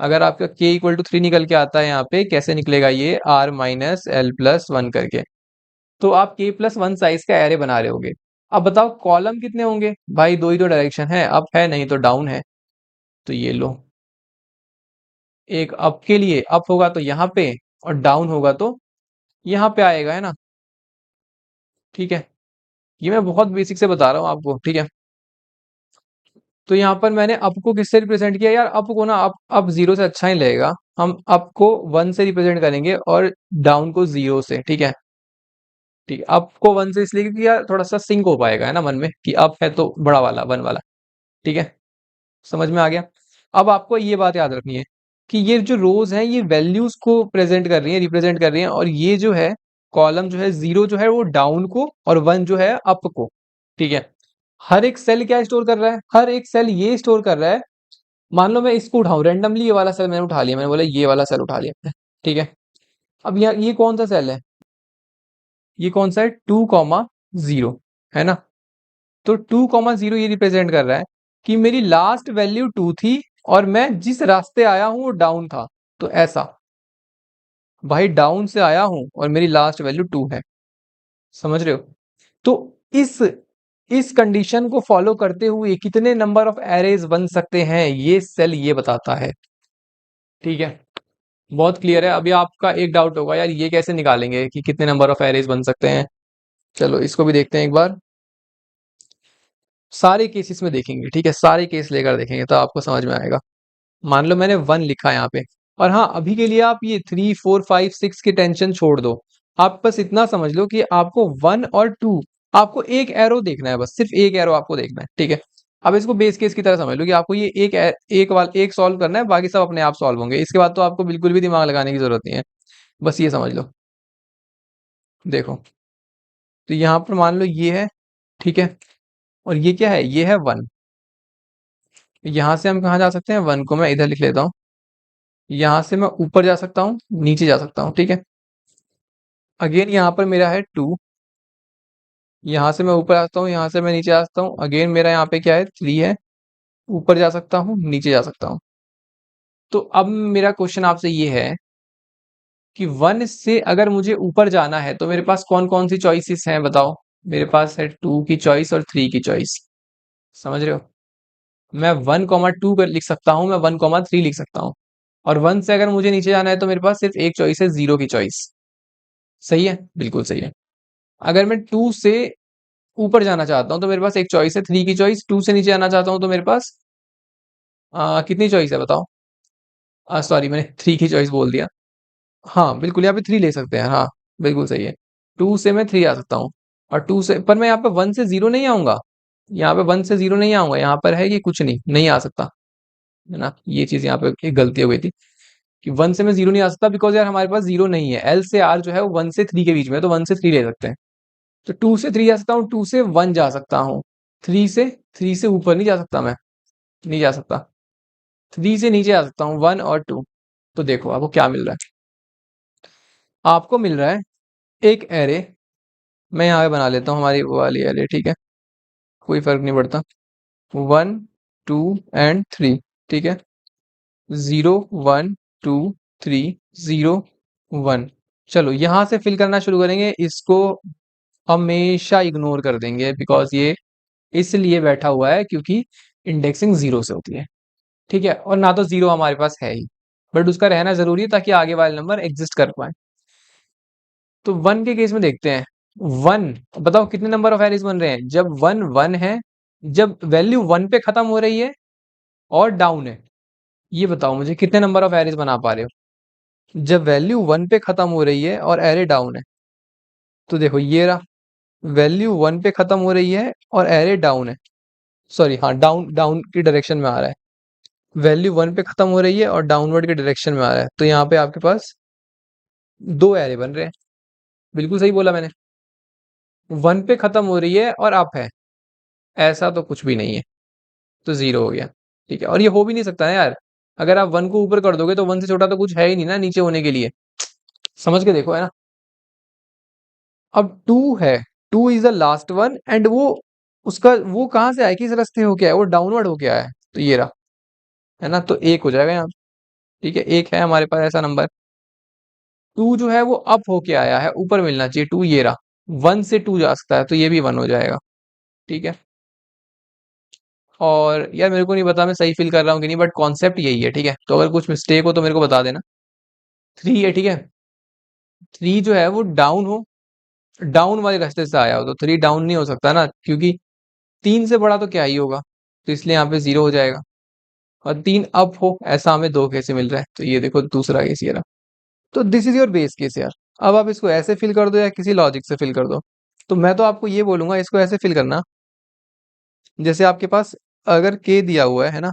अगर आपका k इक्वल टू थ्री निकल के आता है, यहाँ पे कैसे निकलेगा, ये r minus L plus one करके। तो आप k प्लस वन साइज का एरे बना रहे होगे। अब बताओ कॉलम कितने होंगे भाई, दो ही तो डायरेक्शन है, अप है नहीं तो डाउन है। तो ये लो, एक अप के लिए अप होगा तो यहाँ पे, और डाउन होगा तो यहाँ पे आएगा, है ना, ठीक है। ये मैं बहुत बेसिक से बता रहा हूँ आपको, ठीक है। तो यहाँ पर मैंने अप को किससे रिप्रेजेंट किया यार, अप को ना, अप जीरो से अच्छा ही लगेगा। हम अप को वन से रिप्रेजेंट करेंगे और डाउन को जीरो से, ठीक है। ठीक है, अप को वन से इसलिए क्योंकि यार थोड़ा सा सिंक हो पाएगा, है ना, मन में कि अप है तो बड़ा वाला वन वाला, ठीक है। समझ में आ गया। अब आपको ये बात याद रखनी है कि ये जो रोज हैं ये वैल्यूज को प्रेजेंट कर रही है, रिप्रेजेंट कर रही है, और ये जो है कॉलम जो है, जीरो जो है वो डाउन को और वन जो है अप को, ठीक है। हर एक सेल क्या स्टोर कर रहा है, हर एक सेल ये स्टोर कर रहा है। मान लो मैं इसको उठाऊं रैंडमली, ये वाला सेल मैंने उठा लिया, मैंने बोला ये वाला सेल उठा लिया, ठीक है। अब यहाँ ये कौन सा सेल है, ये कौन सा है, 2,0, है ना। तो 2,0 ये रिप्रेजेंट कर रहा है कि मेरी लास्ट वैल्यू टू थी और मैं जिस रास्ते आया हूं वो डाउन था। तो ऐसा, भाई डाउन से आया हूं और मेरी लास्ट वैल्यू टू है, समझ रहे हो। तो इस इस कंडीशन को फॉलो करते हुए कितने नंबर ऑफ एरेज बन सकते हैं, ये सेल ये बताता है, ठीक है। बहुत क्लियर है। अभी आपका एक डाउट होगा यार ये कैसे निकालेंगे कि कितने नंबर ऑफ एरेज बन सकते हैं। चलो इसको भी देखते हैं एक बार, सारे केसेस में देखेंगे, ठीक है, सारे केस लेकर देखेंगे तो आपको समझ में आएगा। मान लो मैंने वन लिखा यहाँ पे, और हाँ अभी के लिए आप ये थ्री फोर फाइव सिक्स की टेंशन छोड़ दो। आप बस इतना समझ लो कि आपको 1 और 2, आपको एक एरो देखना है, बस सिर्फ एक एरो आपको देखना है, ठीक है। अब इसको बेस केस की तरह समझ लो कि आपको ये एक सॉल्व करना है, बाकी सब अपने आप सॉल्व होंगे। इसके बाद तो आपको बिल्कुल भी दिमाग लगाने की जरूरत नहीं है, बस ये समझ लो। देखो, तो यहाँ पर मान लो ये है, ठीक है, और ये क्या है, ये है 1। यहाँ से हम कहाँ जा सकते हैं, 1 को मैं इधर लिख लेता हूँ। यहाँ से मैं ऊपर जा सकता हूँ, नीचे जा सकता हूँ, ठीक है। अगेन यहाँ पर मेरा है 2, यहाँ से मैं ऊपर आ सकता हूँ, यहाँ से मैं नीचे आ सकता हूँ। अगेन मेरा यहाँ पे क्या है, 3 है, ऊपर जा सकता हूँ, नीचे जा सकता हूँ। तो अब मेरा क्वेश्चन आपसे ये है कि 1 से अगर मुझे ऊपर जाना है तो मेरे पास कौन कौन सी चॉइसेस हैं, बताओ। मेरे पास है 2 की चॉइस और 3 की चॉइस, समझ रहे हो। मैं 1, 2 कर लिख सकता हूँ, मैं 1, 3 लिख सकता हूँ। और 1 से अगर मुझे नीचे जाना है तो मेरे पास सिर्फ एक चॉइस है, 0 की चॉइस। सही है, बिल्कुल सही है। अगर मैं 2 से ऊपर जाना चाहता हूँ तो मेरे पास एक चॉइस है, 3 की चॉइस। 2 से नीचे जाना चाहता हूँ तो मेरे पास कितनी चॉइस है, बताओ। सॉरी, मैंने 3 की चॉइस बोल दिया। हाँ बिल्कुल, यहाँ पे 3 ले सकते हैं, हाँ बिल्कुल सही है। 2 से मैं 3 आ सकता हूँ, और 2 से, पर मैं यहाँ पे 1 से 0 नहीं आऊंगा। यहाँ पे 1 से 0 नहीं आऊंगा, यहाँ पर है कि कुछ नहीं नहीं आ सकता, है ना। ये चीज यहाँ पे एक गलती हो गई थी कि 1 से मैं 0 नहीं आ सकता, बिकॉज यार हमारे पास 0 नहीं है। एल से आर जो है वो 1 से 3 के बीच में है, तो 1 से 3 ले सकते हैं। तो 2 से 3 जा सकता हूँ, 2 से 1 जा सकता हूँ। 3 से ऊपर नहीं जा सकता मैं, नहीं जा सकता। 3 से नीचे आ सकता हूँ, 1 और 2। तो देखो आपको क्या मिल रहा है, आपको मिल रहा है एक एरे। मैं यहाँ पे बना लेता हूँ हमारी वो वाली एरे, ठीक है, कोई फर्क नहीं पड़ता। 1, 2 एंड 3, ठीक है। 0, 1, 2, 3, 0, 1। चलो यहाँ से फिल करना शुरू करेंगे, इसको हमेशा इग्नोर कर देंगे, बिकॉज ये इसलिए बैठा हुआ है क्योंकि इंडेक्सिंग 0 से होती है, ठीक है। और ना तो 0 हमारे पास है ही, बट उसका रहना जरूरी है ताकि आगे वाले नंबर एग्जिस्ट कर पाए। तो 1 के केस में देखते हैं। 1, बताओ कितने नंबर ऑफ एरेज बन रहे हैं जब 1 1 है, जब वैल्यू 1 पे खत्म हो रही है और डाउन है। ये बताओ मुझे कितने नंबर ऑफ एरेज बना पा रहे हो जब वैल्यू 1 पे खत्म हो रही है और एरे डाउन है। तो देखो ये रहा, वैल्यू 1 पे खत्म हो रही है और एरे डाउन है। सॉरी, हाँ, डाउन डाउन की डायरेक्शन में आ रहा है। वैल्यू 1 पे खत्म हो रही है और डाउनवर्ड के डायरेक्शन में आ रहा है, तो यहाँ पे आपके पास दो एरे बन रहे हैं। बिल्कुल सही बोला मैंने, 1 पे खत्म हो रही है और अप है, ऐसा तो कुछ भी नहीं है, तो 0 हो गया, ठीक है। और ये हो भी नहीं सकता ना यार, अगर आप 1 को ऊपर कर दोगे तो 1 से छोटा तो कुछ है ही नहीं ना नीचे होने के लिए। समझ के देखो, है ना। अब 2 है, 2 is the last one, and वो उसका वो कहाँ से आया, किस रास्ते हो गया है, वो डाउनवर्ड हो गया है, तो ये रहा, है ना। तो एक हो जाएगा यहाँ, ठीक है, एक है हमारे पास ऐसा नंबर। 2 जो है वो अप होके आया है, ऊपर मिलना चाहिए 2, ये रहा। 1 से 2 जा सकता है, तो ये भी 1 हो जाएगा, ठीक है। और यार मेरे को नहीं पता मैं सही फील कर रहा हूँ कि नहीं, बट कॉन्सेप्ट यही है, ठीक है। तो अगर कुछ मिस्टेक हो तो मेरे को बता देना। 3 है, ठीक है। 3 जो है वो डाउन हो, डाउन वाले रास्ते से आया हो, तो 3 डाउन नहीं हो सकता ना, क्योंकि 3 से बड़ा तो क्या ही होगा, तो इसलिए यहाँ पे 0 हो जाएगा। और 3 अप हो, ऐसा हमें दो कैसे मिल रहा है, तो ये देखो दूसरा केस ये रहा। तो this is your base case यार। अब आप इसको ऐसे फिल कर दो या किसी लॉजिक से फिल कर दो। तो मैं तो आपको ये बोलूंगा, इसको ऐसे फिल करना, जैसे आपके पास अगर के दिया हुआ है ना,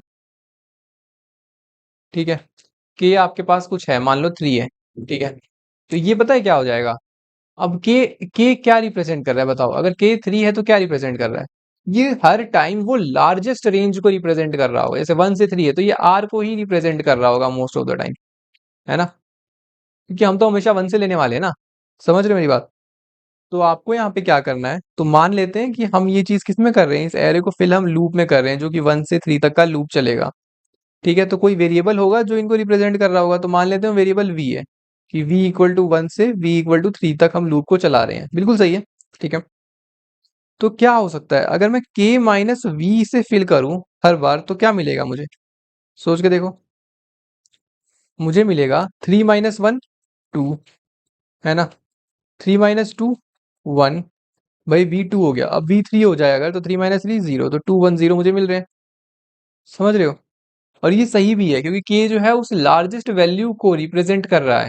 ठीक है, के आपके पास कुछ है, मान लो 3 है, ठीक है। तो ये पता है क्या हो जाएगा, अब के क्या रिप्रेजेंट कर रहा है, बताओ। अगर के 3 है तो क्या रिप्रेजेंट कर रहा है, ये हर टाइम वो लार्जेस्ट रेंज को रिप्रेजेंट कर रहा होगा। जैसे 1 से 3 है तो ये आर को ही रिप्रेजेंट कर रहा होगा मोस्ट ऑफ द टाइम, है ना, क्योंकि हम तो हमेशा 1 से लेने वाले हैं ना। समझ रहे हो मेरी बात। तो आपको यहाँ पे क्या करना है, तो मान लेते हैं कि हम ये चीज किस में कर रहे हैं, इस एरे को फिल हम लूप में कर रहे हैं, जो कि 1 से 3 तक का लूप चलेगा, ठीक है। तो कोई वेरिएबल होगा जो इनको रिप्रेजेंट कर रहा होगा, तो मान लेते हैं वेरिएबल वी है, कि v इक्वल टू 1 से v इक्वल टू 3 तक हम लूप को चला रहे हैं, बिल्कुल सही है, ठीक है। तो क्या हो सकता है अगर मैं k माइनस वी से फिल करूं हर बार, तो क्या मिलेगा मुझे, सोच के देखो। मुझे मिलेगा 3 - 1 2, है ना। 3 - 2 1, भाई v2 हो गया, अब v3 हो जाएगा अगर, तो 3 - 3 0, तो 2 1 0 मुझे मिल रहे हैं। समझ रहे हो। और ये सही भी है क्योंकि k जो है उस लार्जेस्ट वैल्यू को रिप्रेजेंट कर रहा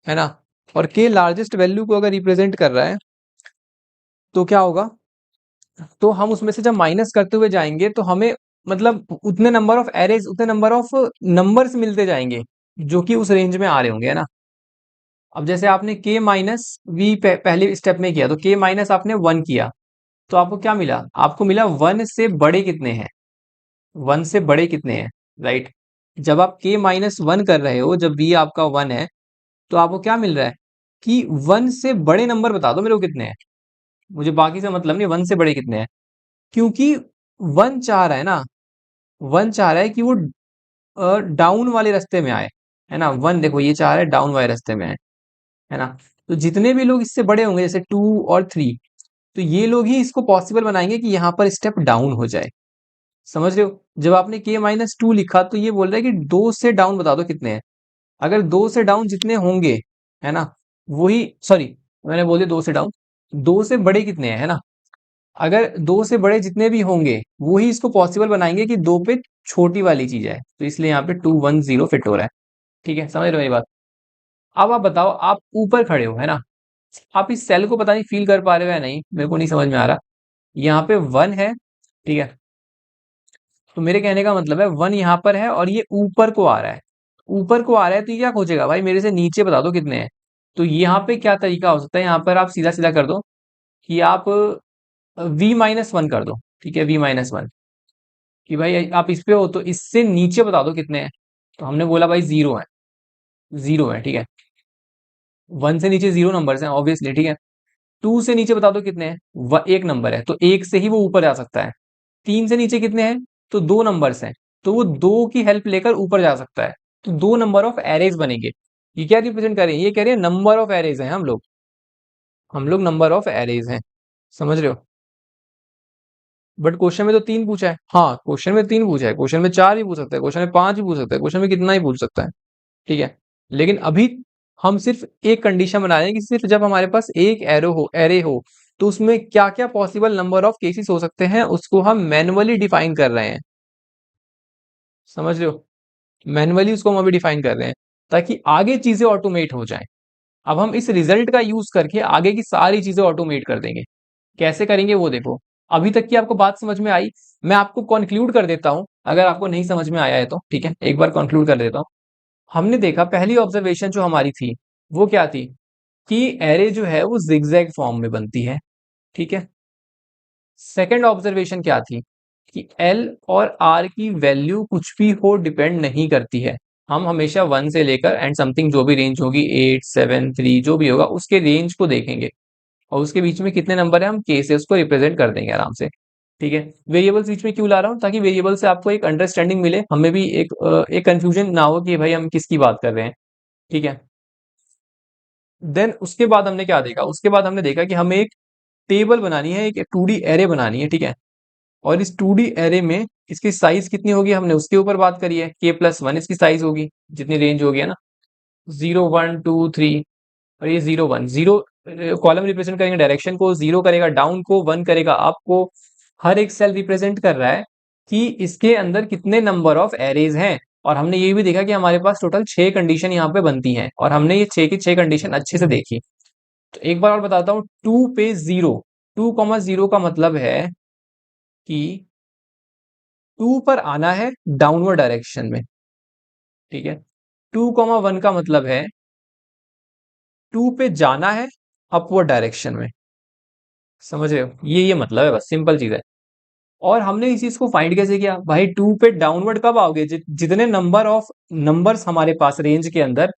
है ना। और k लार्जेस्ट वैल्यू को अगर रिप्रेजेंट कर रहा है तो क्या होगा, तो हम उसमें से जब माइनस करते हुए जाएंगे तो हमें मतलब उतने नंबर ऑफ एरेज, उतने नंबर ऑफ नंबर्स मिलते जाएंगे जो कि उस रेंज में आ रहे होंगे, है ना। अब जैसे आपने k माइनस वी पहले स्टेप में किया, तो k माइनस आपने 1 किया, तो आपको क्या मिला, आपको मिला 1 से बड़े कितने हैं, 1 से बड़े कितने हैं, राइट। जब आप k माइनस 1 कर रहे हो, जब v आपका 1 है, तो आपको क्या मिल रहा है कि 1 से बड़े नंबर बता दो मेरे को कितने हैं, मुझे बाकी से मतलब नहीं, 1 से बड़े कितने हैं। क्योंकि 1 चाह रहा है ना, 1 चाह रहा है कि वो डाउन वाले रास्ते में आए, है ना। 1 देखो ये चाह रहा है डाउन वाले रास्ते में आए, है ना। तो जितने भी लोग इससे बड़े होंगे जैसे 2 और 3, तो ये लोग ही इसको पॉसिबल बनाएंगे कि यहाँ पर स्टेप डाउन हो जाए। समझ रहे हो, जब आपने k माइनस 2 लिखा तो ये बोल रहा है कि 2 से डाउन बता दो कितने हैं। अगर 2 से डाउन जितने होंगे, है ना, वही, सॉरी मैंने बोल दिया 2 से डाउन, 2 से बड़े कितने हैं, है ना। अगर 2 से बड़े जितने भी होंगे वही इसको पॉसिबल बनाएंगे कि 2 पे छोटी वाली चीज है, तो इसलिए यहाँ पे 210 फिट हो रहा है। ठीक है, समझ रहे हो मेरी बात। अब आप बताओ, आप ऊपर खड़े हो, है ना, आप इस सेल को पता नहीं फील कर पा रहे हो या नहीं, मेरे को नहीं समझ में आ रहा। यहाँ पे 1 है, ठीक है, तो मेरे कहने का मतलब है 1 यहाँ पर है और ये ऊपर को आ रहा है, ऊपर को आ रहा है, तो ये क्या खोजेगा भाई, मेरे से नीचे बता दो कितने हैं। तो यहाँ पे क्या तरीका हो सकता है, यहाँ पर आप सीधा सीधा कर दो कि आप v-1 कर दो, ठीक है, v-1, कि भाई आप इस पे हो तो इससे नीचे बता दो कितने हैं। तो हमने बोला भाई 0 है, 0 है, ठीक है, 1 से नीचे 0 नंबर्स हैं ऑब्वियसली, ठीक है। 2 से नीचे बता दो कितने हैं, एक नंबर है, तो एक से ही वो ऊपर जा सकता है। 3 से नीचे कितने हैं, तो 2 नंबर्स हैं, तो वो 2 की हेल्प लेकर ऊपर जा सकता है। तो 2 नंबर ऑफ एरेज बनेंगे। ये क्या रिप्रेजेंट कर रहे हैं, ये कह रहे हैं नंबर ऑफ एरेज हैं हम लोग नंबर ऑफ एरेज हैं, समझ रहे हो। बट क्वेश्चन में तो 3 पूछा है, हाँ क्वेश्चन में 3 पूछा है, क्वेश्चन में 4 भी पूछ सकता है, क्वेश्चन में 5 भी पूछ सकता है, क्वेश्चन में कितना ही पूछ सकता है, ठीक है। लेकिन अभी हम सिर्फ एक कंडीशन बना रहे हैं कि सिर्फ जब हमारे पास एक एरे हो तो उसमें क्या क्या पॉसिबल नंबर ऑफ केसेस हो सकते हैं, उसको हम मैन्युअली डिफाइन कर रहे हैं, समझ रहे हो। मैन्युअली उसको हम अभी डिफाइन कर रहे हैं ताकि आगे चीजें ऑटोमेट हो जाएं। अब हम इस रिजल्ट का यूज करके आगे की सारी चीजें ऑटोमेट कर देंगे। कैसे करेंगे वो देखो। अभी तक की आपको बात समझ में आई, मैं आपको कंक्लूड कर देता हूं, अगर आपको नहीं समझ में आया है तो ठीक है, एक बार कंक्लूड कर देता हूं। हमने देखा पहली ऑब्जर्वेशन जो हमारी थी वो क्या थी, कि एरे जो है वो जिगजैग फॉर्म में बनती है, ठीक है। सेकंड ऑब्जर्वेशन क्या थी, कि एल और आर की वैल्यू कुछ भी हो डिपेंड नहीं करती है। हम हमेशा 1 से लेकर एंड समथिंग जो भी रेंज होगी 8 7 3 जो भी होगा उसके रेंज को देखेंगे, और उसके बीच में कितने नंबर है हम के से उसको रिप्रेजेंट कर देंगे आराम से, ठीक है। वेरिएबल्स बीच में क्यों ला रहा हूँ, ताकि वेरिएबल से आपको एक अंडरस्टैंडिंग मिले, हमें भी एक कंफ्यूजन ना हो कि भाई हम किसकी बात कर रहे हैं, ठीक है। देन उसके बाद हमने क्या देखा, उसके बाद हमने देखा कि हमें एक टेबल बनानी है, एक 2D एरे बनानी है, ठीक है। और इस 2D एरे में इसकी साइज कितनी होगी, हमने उसके ऊपर बात करी है, k+1 इसकी साइज होगी, जितनी रेंज होगी, है ना। 0 1 2 3, और ये 0 1 0 कॉलम रिप्रेजेंट करेंगे डायरेक्शन को, 0 करेगा डाउन को, 1 करेगा अप को। हर एक सेल रिप्रेजेंट कर रहा है कि इसके अंदर कितने नंबर ऑफ एरेज हैं। और हमने ये भी देखा कि हमारे पास टोटल 6 कंडीशन यहाँ पे बनती हैं, और हमने ये 6 की 6 कंडीशन अच्छे से देखी। तो एक बार और बताता हूँ, 2 पे 0, 2,0 का मतलब है कि 2 पर आना है डाउनवर्ड डायरेक्शन में, ठीक है। 2,1 का मतलब है 2 पे जाना है अपवर्ड डायरेक्शन में, समझ रहे हो, ये मतलब है, बस सिंपल चीज है। और हमने इस चीज को फाइंड कैसे किया भाई, 2 पे डाउनवर्ड कब आओगे, जितने नंबर ऑफ नंबर्स हमारे पास रेंज के अंदर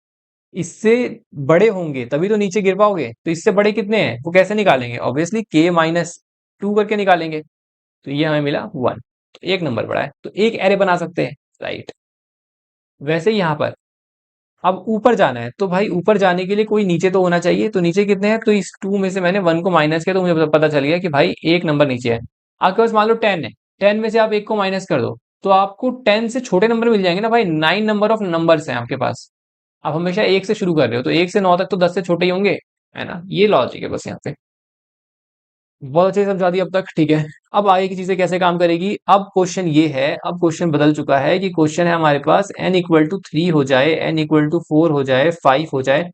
इससे बड़े होंगे तभी तो नीचे गिर पाओगे। तो इससे बड़े कितने हैं वो कैसे निकालेंगे, ऑब्वियसली k-2 करके निकालेंगे। तो ये हमें मिला 1, तो एक नंबर बड़ा है, तो एक एरे बना सकते हैं, राइट। वैसे ही यहाँ पर अब ऊपर जाना है, तो भाई ऊपर जाने के लिए कोई नीचे तो होना चाहिए, तो नीचे कितने हैं, तो इस 2 में से मैंने 1 को माइनस किया, तो मुझे पता चल गया कि भाई एक नंबर नीचे है। आपके पास मान लो 10 है, 10 में से आप एक को माइनस कर दो, तो आपको 10 से छोटे नंबर मिल जाएंगे ना भाई, 9 नंबर ऑफ नंबर्स हैं आपके पास। आप हमेशा एक से शुरू कर रहे हो, तो 1 से 9 तक तो 10 से छोटे ही होंगे, है ना। ये लॉजिक है बस यहाँ पे। बहुत अच्छे से समझा दिया अब तक, ठीक है। अब आगे की चीजें कैसे काम करेगी, अब क्वेश्चन ये है, अब क्वेश्चन बदल चुका है, कि क्वेश्चन है हमारे पास n = 3 हो जाए, n = 4 हो जाए, 5 हो जाए,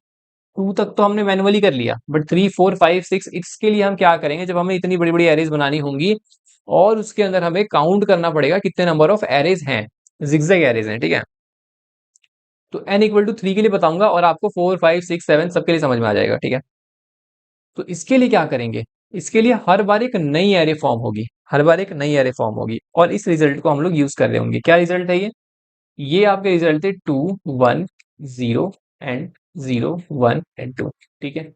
टू तक तो हमने मैनुअली कर लिया, but three four five six इसके लिए हम क्या करेंगे, जब हमें इतनी बड़ी बड़ी एरेज बनानी होंगी और उसके अंदर हमें काउंट करना पड़ेगा कितने नंबर ऑफ एरेज हैं, जिगजैग एरेज हैं, ठीक है। तो n इक्वल टू थ्री के लिए बताऊंगा और आपको फोर फाइव सिक्स सेवन सबके लिए समझ में आ जाएगा, ठीक है। तो इसके लिए क्या करेंगे, इसके लिए हर बार एक नई एरे फॉर्म होगी, हर बार एक नई एरे फॉर्म होगी, और इस रिजल्ट को हम लोग यूज कर रहे होंगे। क्या रिजल्ट है ये आपके रिजल्ट है two one zero and zero one and two, ठीक है।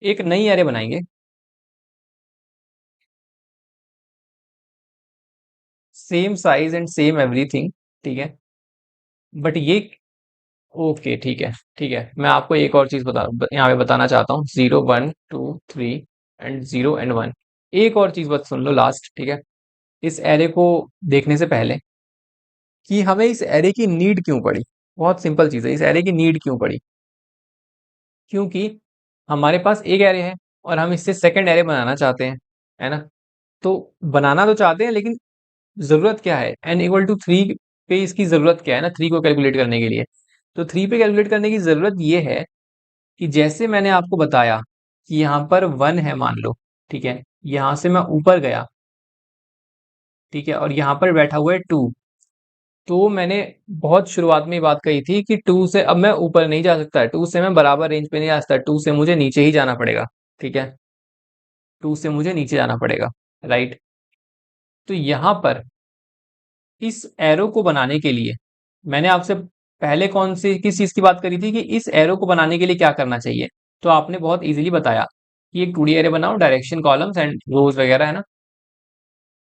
एक नई एरे बनाएंगे, same size and same everything, ठीक है। बट ये ओके, ठीक है, ठीक है। मैं आपको एक और चीज यहाँ पे बताना चाहता हूँ, zero one two three and zero and one. एक और चीज बस सुन लो लास्ट, ठीक है। इस एरे को देखने से पहले कि हमें इस एरे की नीड क्यों पड़ी, बहुत सिंपल चीज है, इस एरे की नीड क्यों पड़ी, क्योंकि हमारे पास एक एरे है और हम इससे सेकंड एरे बनाना चाहते हैं, है ना। तो बनाना तो चाहते हैं, लेकिन जरूरत क्या है, n इक्वल टू थ्री पे इसकी जरूरत क्या है ना, थ्री को कैलकुलेट करने के लिए। तो थ्री पे कैलकुलेट करने की जरूरत ये है कि जैसे मैंने आपको बताया कि यहाँ पर वन है मान लो, ठीक है। यहाँ से मैं ऊपर गया, ठीक है, और यहाँ पर बैठा हुआ है टू। तो मैंने बहुत शुरुआत में ये बात कही थी कि टू से अब मैं ऊपर नहीं जा सकता, टू से मैं बराबर रेंज पे नहीं जा सकता, टू से मुझे नीचे ही जाना पड़ेगा, ठीक है। टू से मुझे नीचे जाना पड़ेगा, राइट। तो यहाँ पर इस एरो को बनाने के लिए मैंने आपसे पहले कौन सी किस चीज की बात करी थी कि इस एरो को बनाने के लिए क्या करना चाहिए। तो आपने बहुत इजीली बताया कि एक 2D एरे बनाओ, डायरेक्शन कॉलम्स एंड रोज वगैरह, है ना।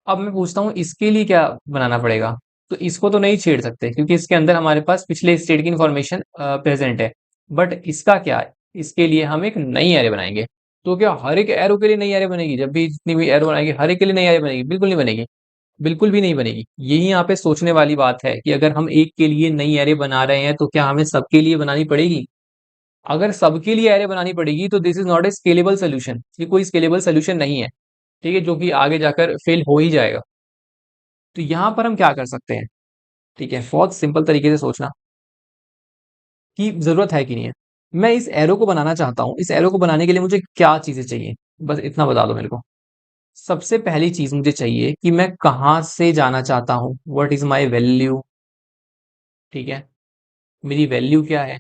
अब मैं पूछता हूँ इसके लिए क्या बनाना पड़ेगा। तो इसको तो नहीं छेड़ सकते क्योंकि इसके अंदर हमारे पास पिछले स्टेट की इंफॉर्मेशन प्रेजेंट है। बट इसका क्या है, इसके लिए हम एक नई एरे बनाएंगे। तो क्या हर एक एरो के लिए नई एरे बनेगी, जब भी जितनी भी एरो बनाएंगे हर एक के लिए नई एरे बनेगी? बिल्कुल नहीं बनेगी, बिल्कुल भी नहीं बनेगी। यही यहाँ पे सोचने वाली बात है कि अगर हम एक के लिए नई एरे बना रहे हैं तो क्या हमें सबके लिए बनानी पड़ेगी? अगर सबके लिए एरे बनानी पड़ेगी तो this is not a scalable solution, ये कोई स्केलेबल सोल्यूशन नहीं है, ठीक है, जो कि आगे जाकर फेल हो ही जाएगा। तो यहाँ पर हम क्या कर सकते हैं, ठीक है, बहुत सिंपल तरीके से सोचना कि जरूरत है कि नहीं है। मैं इस एरो को बनाना चाहता हूँ, इस एरो को बनाने के लिए मुझे क्या चीजें चाहिए, बस इतना बता दो मेरे को। सबसे पहली चीज मुझे चाहिए कि मैं कहाँ से जाना चाहता हूँ, व्हाट इज माई वैल्यू, ठीक है। मेरी वैल्यू क्या है,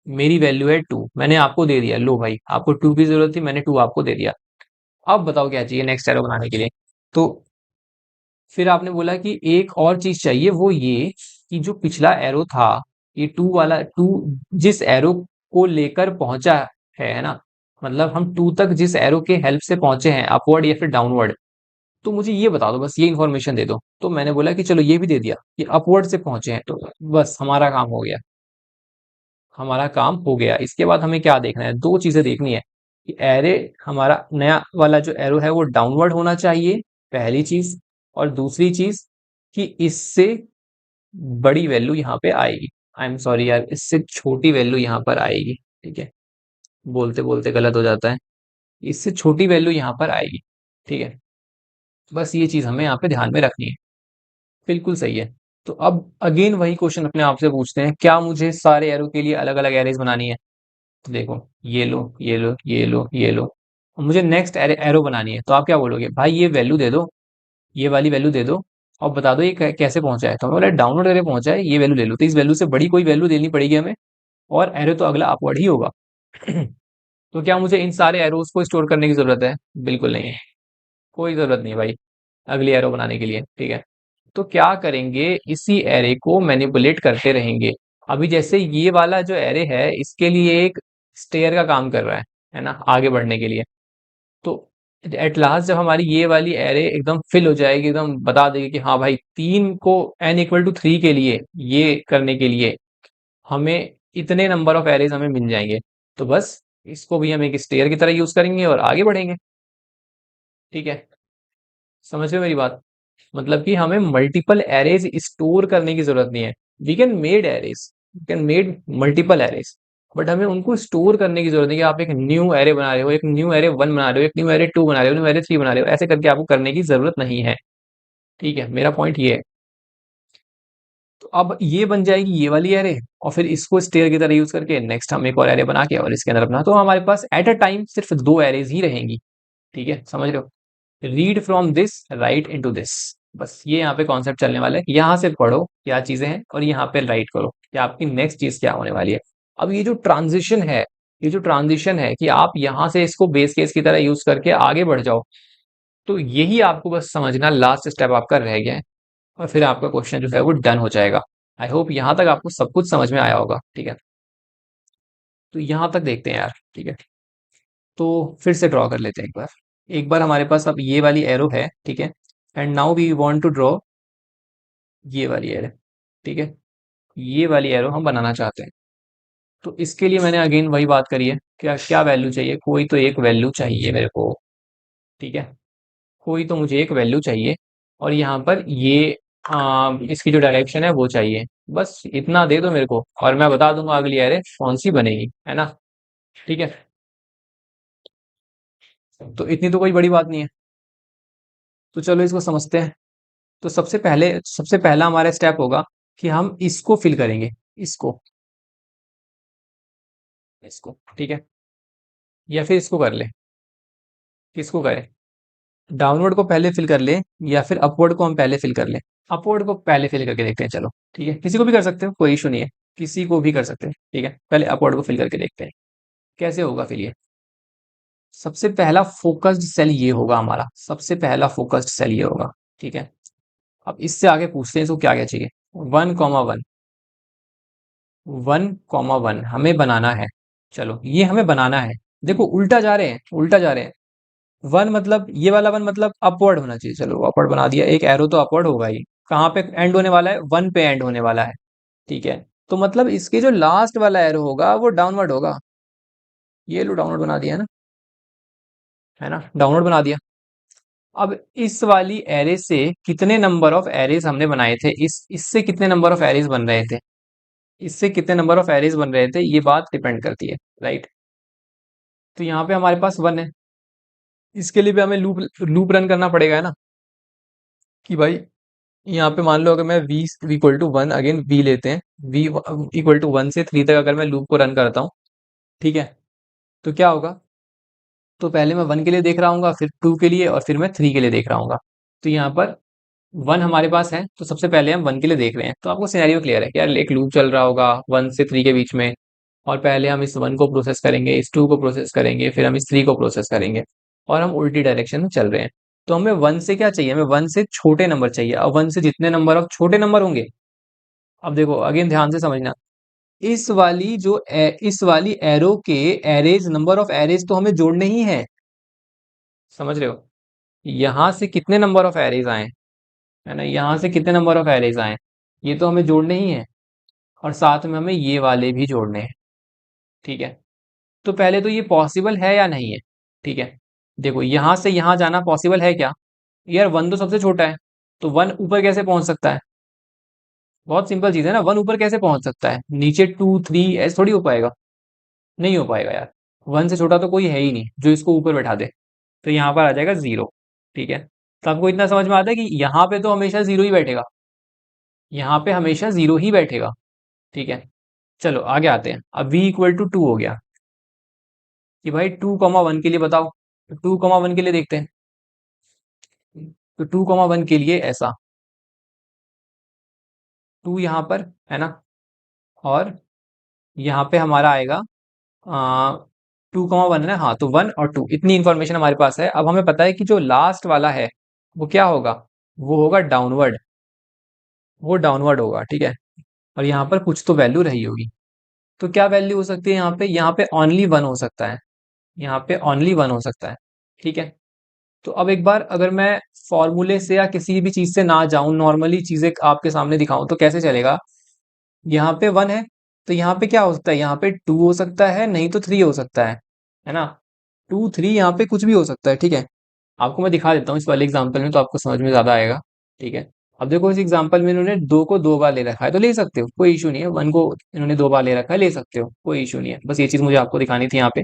मेरी वैल्यू है टू, मैंने आपको दे दिया, लो भाई आपको टू की जरूरत थी, मैंने टू आपको दे दिया। अब बताओ क्या चाहिए नेक्स्ट एरो बनाने के लिए। तो फिर आपने बोला कि एक और चीज चाहिए, वो ये कि जो पिछला एरो था, ये टू वाला टू जिस एरो को लेकर पहुंचा है ना, मतलब हम टू तक जिस एरो के हेल्प से पहुंचे हैं, अपवर्ड या फिर डाउनवर्ड, तो मुझे ये बता दो, बस ये इन्फॉर्मेशन दे दो। तो मैंने बोला कि चलो ये भी दे दिया कि अपवर्ड से पहुंचे हैं, तो बस हमारा काम हो गया, हमारा काम हो गया। इसके बाद हमें क्या देखना है, दो चीजें देखनी है कि एरे हमारा नया वाला जो एरो है वो डाउनवर्ड होना चाहिए, पहली चीज। और दूसरी चीज कि इससे बड़ी वैल्यू यहाँ पे आएगी, आई एम सॉरी यार, इससे छोटी वैल्यू यहाँ पर आएगी, ठीक है, बोलते बोलते गलत हो जाता है, इससे छोटी वैल्यू यहाँ पर आएगी, ठीक है। बस ये चीज हमें यहाँ पे ध्यान में रखनी है, बिल्कुल सही है। तो अब अगेन वही क्वेश्चन अपने आप से पूछते हैं, क्या मुझे सारे एरो के लिए अलग अलग एरेज बनानी है? तो देखो, ये लो ये लो ये लो ये लो, और मुझे नेक्स्ट एरो बनानी है, तो आप क्या बोलोगे, भाई ये वैल्यू दे दो, ये वाली वैल्यू दे दो, और बता दो ये कैसे पहुंचा है। तो हमें बोला डाउनलोड करके पहुंचा है, ये वैल्यू ले लो, तो इस वैल्यू से बड़ी कोई वैल्यू देनी पड़ेगी हमें, और एरो तो अगला अपवर्ड ही होगा। तो क्या मुझे इन सारे एरोज को स्टोर करने की जरूरत है? बिल्कुल नहीं है, कोई जरूरत नहीं भाई, अगली एरो बनाने के लिए, ठीक है। तो क्या करेंगे, इसी एरे को मैनिपुलेट करते रहेंगे। अभी जैसे ये वाला जो एरे है इसके लिए एक स्टेयर का काम कर रहा है ना, आगे बढ़ने के लिए। तो एट लास्ट जब हमारी ये वाली एरे एकदम फिल हो जाएगी, एकदम बता देगी कि हाँ भाई तीन को n इक्वल टू थ्री के लिए, ये करने के लिए हमें इतने नंबर ऑफ एरेज हमें मिल जाएंगे, तो बस इसको भी हम एक स्टेयर की तरह यूज करेंगे और आगे बढ़ेंगे, ठीक है। समझ रहे हो मेरी बात? मतलब कि हमें मल्टीपल एरेज स्टोर करने की जरूरत नहीं है। We can made arrays, we can made multiple arrays, but हमें उनको स्टोर करने की जरूरत नहीं कि आप एक न्यू एरे बना रहे हो, एक न्यू एरे वन बना रहे हो, एक न्यू एरे टू बना रहे हो, न्यू एरे थ्री बना रहे हो, ऐसे करके आपको करने की जरूरत नहीं है, ठीक है। मेरा पॉइंट ये है। तो अब ये बन जाएगी ये वाली एरे, और फिर इसको स्टेयर की तरह यूज करके नेक्स्ट हम एक और एरे बना के और इसके अंदर अपना, तो हमारे पास एट अ टाइम सिर्फ दो एरेज ही रहेंगी। ठीक है, समझ रहे हो? Read from this right into this, बस ये यहाँ पे कॉन्सेप्ट चलने वाला है। यहाँ से पढ़ो क्या चीजें हैं और यहाँ पे राइट करो कि आपकी नेक्स्ट चीज क्या होने वाली है। अब ये जो ट्रांजिशन है, ये जो ट्रांजिशन है कि आप यहाँ से इसको बेस केस की तरह यूज करके आगे बढ़ जाओ, तो यही आपको बस समझना लास्ट स्टेप आपका रह गया है, और फिर आपका क्वेश्चन जो है वो डन हो जाएगा। आई होप यहाँ तक आपको सब कुछ समझ में आया होगा। ठीक है, तो यहाँ तक देखते हैं यार। ठीक है, तो फिर से ड्रॉ कर लेते हैं एक बार। एक बार हमारे पास अब ये वाली एरो है, ठीक है, and now we want to draw ये वाली एरो। ठीक है, ये वाली एरो हम बनाना चाहते हैं। तो इसके लिए मैंने अगेन वही बात करी है, क्या क्या वैल्यू चाहिए, कोई तो एक वैल्यू चाहिए मेरे को। ठीक है, कोई तो मुझे एक वैल्यू चाहिए, और यहाँ पर ये इसकी जो डायरेक्शन है वो चाहिए। बस इतना दे दो मेरे को और मैं बता दूंगा अगली एरे कौन सी बनेगी, है ना? ठीक है, तो इतनी तो कोई बड़ी बात नहीं है। तो चलो इसको समझते हैं। तो सबसे पहला हमारा स्टेप होगा कि हम इसको फिल करेंगे, इसको, इसको। ठीक है, या फिर इसको कर ले, किसको करें? डाउनवर्ड को पहले फिल कर ले, या फिर अपवर्ड को हम पहले फिल कर ले? अपवर्ड को पहले फिल करके देखते हैं, चलो। ठीक है, किसी को भी कर सकते हो, कोई इशू नहीं है, किसी को भी कर सकते हैं। ठीक है, पहले अपवर्ड को फिल करके देखते हैं कैसे होगा फिर ये। सबसे पहला फोकस्ड सेल ये होगा हमारा, सबसे पहला फोकस्ड सेल ये होगा। ठीक है, अब इससे आगे पूछते हैं इसको क्या क्या चाहिए। 1,1, 1,1 हमें बनाना है। चलो ये हमें बनाना है। देखो उल्टा जा रहे हैं, उल्टा जा रहे हैं। वन मतलब ये वाला वन मतलब अपवर्ड होना चाहिए, चलो अपवर्ड बना दिया, एक एरो तो अपवर्ड होगा ही। कहाँ पे एंड होने वाला है? वन पे एंड होने वाला है। ठीक है, तो मतलब इसके जो लास्ट वाला एरो होगा वो डाउनवर्ड होगा। ये लो डाउनवर्ड बना दिया है ना, है ना, डाउनवर्ड बना दिया। अब इस वाली एरे से कितने नंबर ऑफ एरेज हमने बनाए थे, इस इससे कितने नंबर ऑफ एरेज बन रहे थे, इससे कितने नंबर ऑफ एरेज बन रहे थे, ये बात डिपेंड करती है, राइट? तो यहाँ पे हमारे पास वन है, इसके लिए भी हमें लूप लूप रन करना पड़ेगा, है ना? कि भाई यहाँ पे मान लो अगर मैं v equal to one, again v लेते हैं, v इक्वल टू वन से थ्री तक अगर मैं लूप को रन करता हूँ, ठीक है, तो क्या होगा? तो पहले मैं वन के लिए देख रहा हूँ, फिर टू के लिए, और फिर मैं थ्री के लिए देख रहा हूँ। तो यहाँ पर वन हमारे पास है, तो सबसे पहले हम वन के लिए देख रहे हैं। तो आपको सिनेरियो क्लियर है कि यार एक लूप चल रहा होगा वन से थ्री के बीच में, और पहले हम इस वन को प्रोसेस करेंगे, इस टू को प्रोसेस करेंगे, फिर हम इस थ्री को प्रोसेस करेंगे, और हम उल्टी डायरेक्शन में चल रहे हैं। तो हमें वन से क्या चाहिए? हमें वन से छोटे नंबर चाहिए। अब वन से जितने नंबर ऑफ छोटे नंबर होंगे, अब देखो अगेन ध्यान से समझना, इस वाली एरो के एरेज, नंबर ऑफ एरेज तो हमें जोड़ने ही है, समझ रहे हो? यहां से कितने नंबर ऑफ एरेज आए, है ना, यहाँ से कितने नंबर ऑफ एरेज आए, ये तो हमें जोड़ने ही है, और साथ में हमें ये वाले भी जोड़ने हैं। ठीक है, तो पहले तो ये पॉसिबल है या नहीं है? ठीक है, देखो यहां से यहां जाना पॉसिबल है क्या? यार वन तो सबसे छोटा है, तो वन ऊपर कैसे पहुंच सकता है? बहुत सिंपल चीज है ना, वन ऊपर कैसे पहुंच सकता है? नीचे टू थ्री ऐसे थोड़ी हो पाएगा, नहीं हो पाएगा यार। वन से छोटा तो कोई है ही नहीं जो इसको ऊपर बैठा दे, तो यहाँ पर आ जाएगा जीरो। ठीक है, तो आपको इतना समझ में आता है कि यहाँ पे तो हमेशा जीरो ही बैठेगा, यहाँ पे हमेशा जीरो ही बैठेगा। ठीक है, चलो आगे आते हैं। अब v इक्वल टू टू हो गया, कि भाई टू कॉमा वन के लिए बताओ, तो टू कॉमा वन के लिए देखते हैं। तो टू कॉमा वन के लिए ऐसा, टू यहाँ पर, है ना, और यहाँ पे हमारा आएगा टू कॉमा वन है ना, हाँ, तो वन और टू, इतनी इंफॉर्मेशन हमारे पास है। अब हमें पता है कि जो लास्ट वाला है वो क्या होगा, वो होगा डाउनवर्ड, वो डाउनवर्ड होगा। ठीक है, और यहाँ पर कुछ तो वैल्यू रही होगी। तो क्या वैल्यू हो सकती है यहाँ पे? यहाँ पे ओनली वन हो सकता है, यहाँ पे ओनली वन हो सकता है। ठीक है, तो अब एक बार अगर मैं फॉर्मूले से या किसी भी चीज से ना जाऊं, नॉर्मली चीजें आपके सामने दिखाऊं, तो कैसे चलेगा? यहाँ पे वन है, तो यहाँ पे क्या हो सकता है? यहाँ पे टू हो सकता है, नहीं तो थ्री हो सकता है ना? टू थ्री यहाँ पे कुछ भी हो सकता है। ठीक है, आपको मैं दिखा देता हूँ इस वाले एग्जाम्पल में, तो आपको समझ में ज्यादा आएगा। ठीक है, अब देखो इस एग्जाम्पल में इन्होंने दो को दो बार ले रखा है, तो ले सकते हो, कोई इशू नहीं है। वन को इन्होंने दो बार ले रखा है, ले सकते हो, कोई इशू नहीं है। बस ये चीज मुझे आपको दिखानी थी यहाँ पे।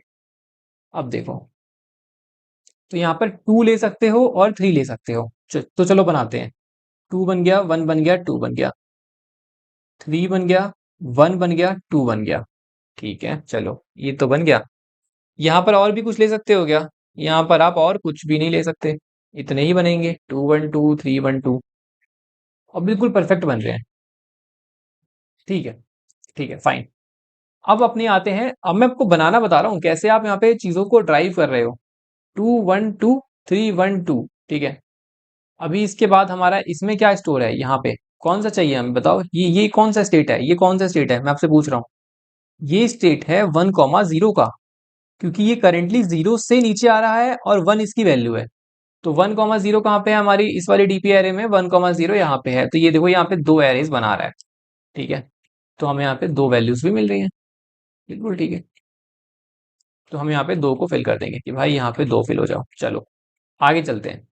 अब देखो, तो यहाँ पर टू ले सकते हो और थ्री ले सकते हो। तो चलो बनाते हैं। टू बन गया, वन बन गया, टू बन गया। 3 बन गया, 1 बन गया, 2 बन गया। ठीक है, चलो ये तो बन गया। यहाँ पर और भी कुछ ले सकते हो क्या? यहाँ पर आप और कुछ भी नहीं ले सकते, इतने ही बनेंगे, 2 1 2 3 1 2, और बिल्कुल परफेक्ट बन रहे हैं। ठीक है, ठीक है, फाइन। अब अपने आते हैं, अब मैं आपको बनाना बता रहा हूँ कैसे आप यहाँ पे चीजों को ड्राइव कर रहे हो। 2 1 2 3 1 2, ठीक है। अभी इसके बाद हमारा इसमें क्या स्टोर है, यहाँ पे कौन सा चाहिए हमें बताओ, ये कौन सा स्टेट है, ये कौन सा स्टेट है, मैं आपसे पूछ रहा हूँ। ये स्टेट है 1 0 का, क्योंकि ये करेंटली 0 से नीचे आ रहा है और 1 इसकी वैल्यू है। तो 1 0 कहाँ पे है हमारी इस वाली डीपी एरे में, 1 0 यहाँ पे है, तो ये देखो यहाँ पे दो एरेज बना रहा है। ठीक है, तो हमें यहाँ पे दो वैल्यूज भी मिल रही हैं। बिल्कुल ठीक है, तो हम यहाँ पे दो को फिल कर देंगे कि भाई यहाँ पे दो फिल हो जाओ। चलो आगे चलते हैं।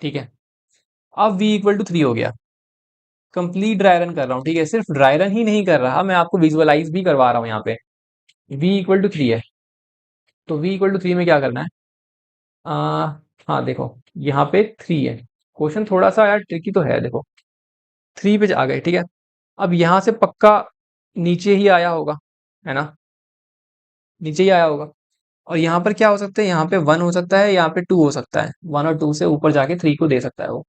ठीक है, अब v = 3 हो गया। कंप्लीट ड्राई रन कर रहा हूँ, ठीक है, सिर्फ ड्राई रन ही नहीं कर रहा, मैं आपको विजुअलाइज भी करवा रहा हूँ यहाँ पे। v = 3 है, तो v = 3 में क्या करना है? आ, हाँ देखो, यहाँ पे 3 है। क्वेश्चन थोड़ा सा यार ट्रिकी तो है, देखो 3 पे आ गए, ठीक है। अब यहाँ से पक्का नीचे ही आया होगा, है ना, नीचे ही आया होगा। और यहाँ पर क्या हो सकता है, यहाँ पे 1 हो सकता है, यहाँ पे 2 हो सकता है, 1 और 2 से ऊपर जाके 3 को दे सकता है वो।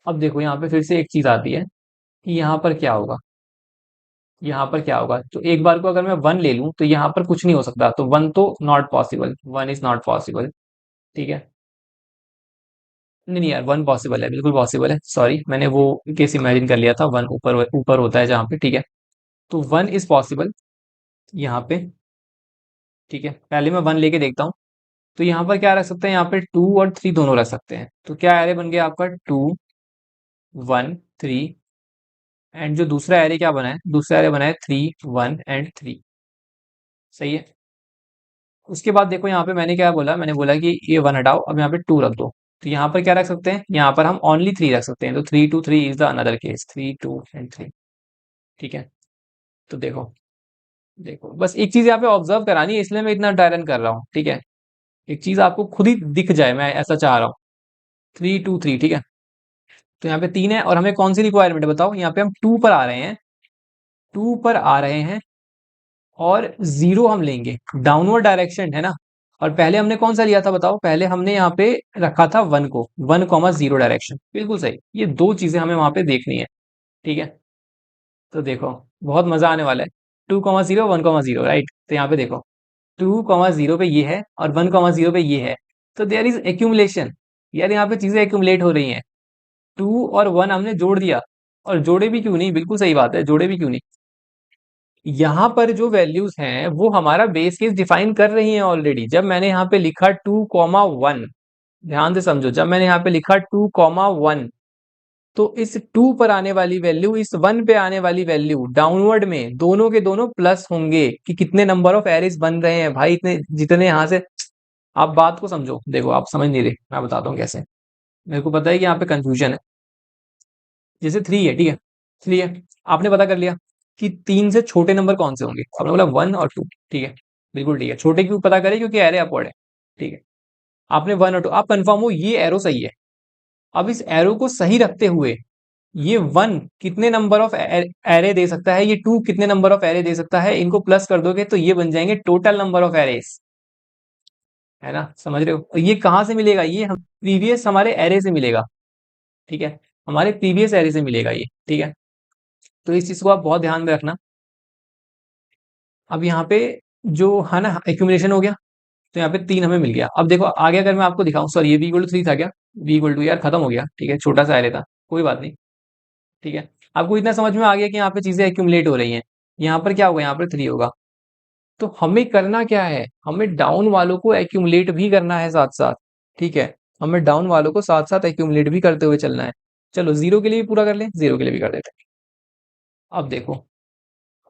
अब देखो यहाँ पे फिर से एक चीज आती है कि यहाँ पर क्या होगा, यहाँ पर क्या होगा, तो एक बार को अगर मैं 1 ले लूं तो यहाँ पर कुछ नहीं हो सकता, तो 1 तो not possible, 1 is not possible. ठीक है, नहीं नहीं यार 1 पॉसिबल है, बिल्कुल पॉसिबल है, सॉरी मैंने वो केस इमेजिन कर लिया था, 1 ऊपर ऊपर होता है जहाँ पे। ठीक है, तो 1 इज पॉसिबल यहाँ पे। ठीक है, पहले मैं 1 लेके देखता हूँ। तो यहाँ पर क्या रख सकते हैं, यहाँ पे 2 और 3 दोनों रख सकते हैं, तो क्या एरे बन गया आपका, 2 1 3। एंड जो दूसरा एरे क्या बना है, दूसरा एरे बना है 3 1 एंड 3। सही है। उसके बाद देखो यहाँ पे मैंने क्या बोला, मैंने बोला कि ये 1 हटाओ, अब यहाँ पे 2 रख दो। तो यहाँ पर क्या रख सकते हैं, यहाँ पर हम ओनली 3 रख सकते हैं, तो 3 2 3 is the another case, 3 2 and 3। ठीक है, तो देखो, देखो बस एक चीज यहाँ पे ऑब्जर्व करानी है, इसलिए मैं इतना डायरन कर रहा हूँ। ठीक है, एक चीज आपको खुद ही दिख जाए, मैं ऐसा चाह रहा हूँ। 3 2 3, ठीक है, तो यहाँ पे 3 है, और हमें कौन सी रिक्वायरमेंट है बताओ, यहाँ पे हम 2 पर आ रहे हैं, 2 पर आ रहे हैं, और 0 हम लेंगे, डाउनवर्ड डायरेक्शन है ना। और पहले हमने कौन सा लिया था बताओ, पहले हमने यहाँ पे रखा था 1 को, 1 0 डायरेक्शन, बिल्कुल सही। ये दो चीजें हमें वहां पे देखनी है। ठीक है, तो देखो बहुत मजा आने वाला है। 2 0 1 0, राइट, तो यहाँ पे देखो 2 0 पे ये है और 1 0 पे ये है, तो देयर इज एक्यूमुलेशन। यार यहाँ पे चीजें एक्यूमुलेट हो रही हैं। 2 और 1 हमने जोड़ दिया, और जोड़े भी क्यों नहीं, बिल्कुल सही बात है, जोड़े भी क्यों नहीं। यहाँ पर जो वैल्यूज हैं वो हमारा बेस केस डिफाइन कर रही हैं ऑलरेडी। जब मैंने यहाँ पे लिखा 2 1, ध्यान से समझो, जब मैंने यहाँ पे लिखा 2 1, तो इस 2 पर आने वाली वैल्यू, इस 1 पे आने वाली वैल्यू, डाउनवर्ड में दोनों के दोनों प्लस होंगे, कि कितने नंबर ऑफ एरेज बन रहे हैं भाई, इतने जितने यहाँ से। आप बात को समझो, देखो आप समझ नहीं रहे, मैं बताता हूँ कैसे। मेरे को पता है कि यहाँ पे कंफ्यूजन है। जैसे 3 है, ठीक है, 3 है, आपने पता कर लिया कि 3 से छोटे नंबर कौन से होंगे, आपने बोला 1 और 2। ठीक है, बिल्कुल ठीक है, छोटे क्यों पता करें, क्योंकि एरे अपवर्ड है। ठीक है, आपने 1 और 2, आप कंफर्म हो ये एरो सही है। अब इस एरो को सही रखते हुए, ये 1 कितने नंबर ऑफ एरे दे सकता है, ये 2 कितने नंबर ऑफ एरे दे सकता है, इनको प्लस कर दोगे तो ये बन जाएंगे टोटल नंबर ऑफ एरेस। है ना, समझ रहे हो, और ये कहाँ से मिलेगा, ये हम प्रीवियस हमारे एरे से मिलेगा। ठीक है, हमारे प्रीवियस एरे से मिलेगा ये। ठीक है, तो इस चीज को आप बहुत ध्यान में रखना। अब यहाँ पे जो है ना एक्यूमुलेशन हो गया, तो यहाँ पे 3 हमें मिल गया। अब देखो आगे अगर मैं आपको दिखाऊं, सॉरी ये v = 3 था क्या, v = यार खत्म हो गया, ठीक है, छोटा सा एरे था, कोई बात नहीं। ठीक है, आपको इतना समझ में आ गया कि यहाँ पे चीजें एक्यूमुलेट हो रही हैं। यहाँ पर क्या होगा, यहाँ पर 3 होगा। तो हमें करना क्या है, हमें डाउन वालों को एक्यूमुलेट भी करना है साथ साथ। ठीक है, हमें डाउन वालों को साथ साथ एक्यूमुलेट भी करते हुए चलना है। चलो 0 के लिए भी पूरा कर लें, 0 के लिए भी कर देते हैं। अब देखो,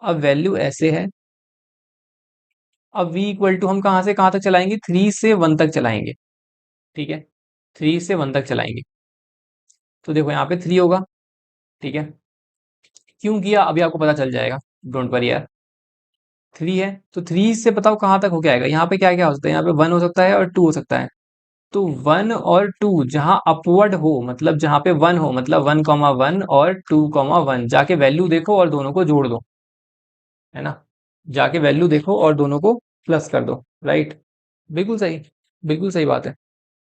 अब वैल्यू ऐसे है। अब v = हम कहाँ से कहाँ तक चलाएंगे, 3 से 1 तक चलाएंगे। ठीक है, 3 से 1 तक चलाएंगे। तो देखो यहाँ पे 3 होगा। ठीक है, क्यों किया अभी आपको पता चल जाएगा, डोंट वरी यार। 3 है, तो 3 से बताओ कहाँ तक हो, क्या आएगा, यहाँ पे क्या क्या हो सकता है, यहाँ पे 1 हो सकता है और 2 हो सकता है। तो 1 और 2 जहां अपवर्ड हो, मतलब जहां पे 1 हो, मतलब 1,1 और 2,1, जाके वैल्यू देखो और दोनों को जोड़ दो, है ना। जाके वैल्यू देखो और दोनों को प्लस कर दो, राइट। बिल्कुल सही, बिल्कुल सही बात है।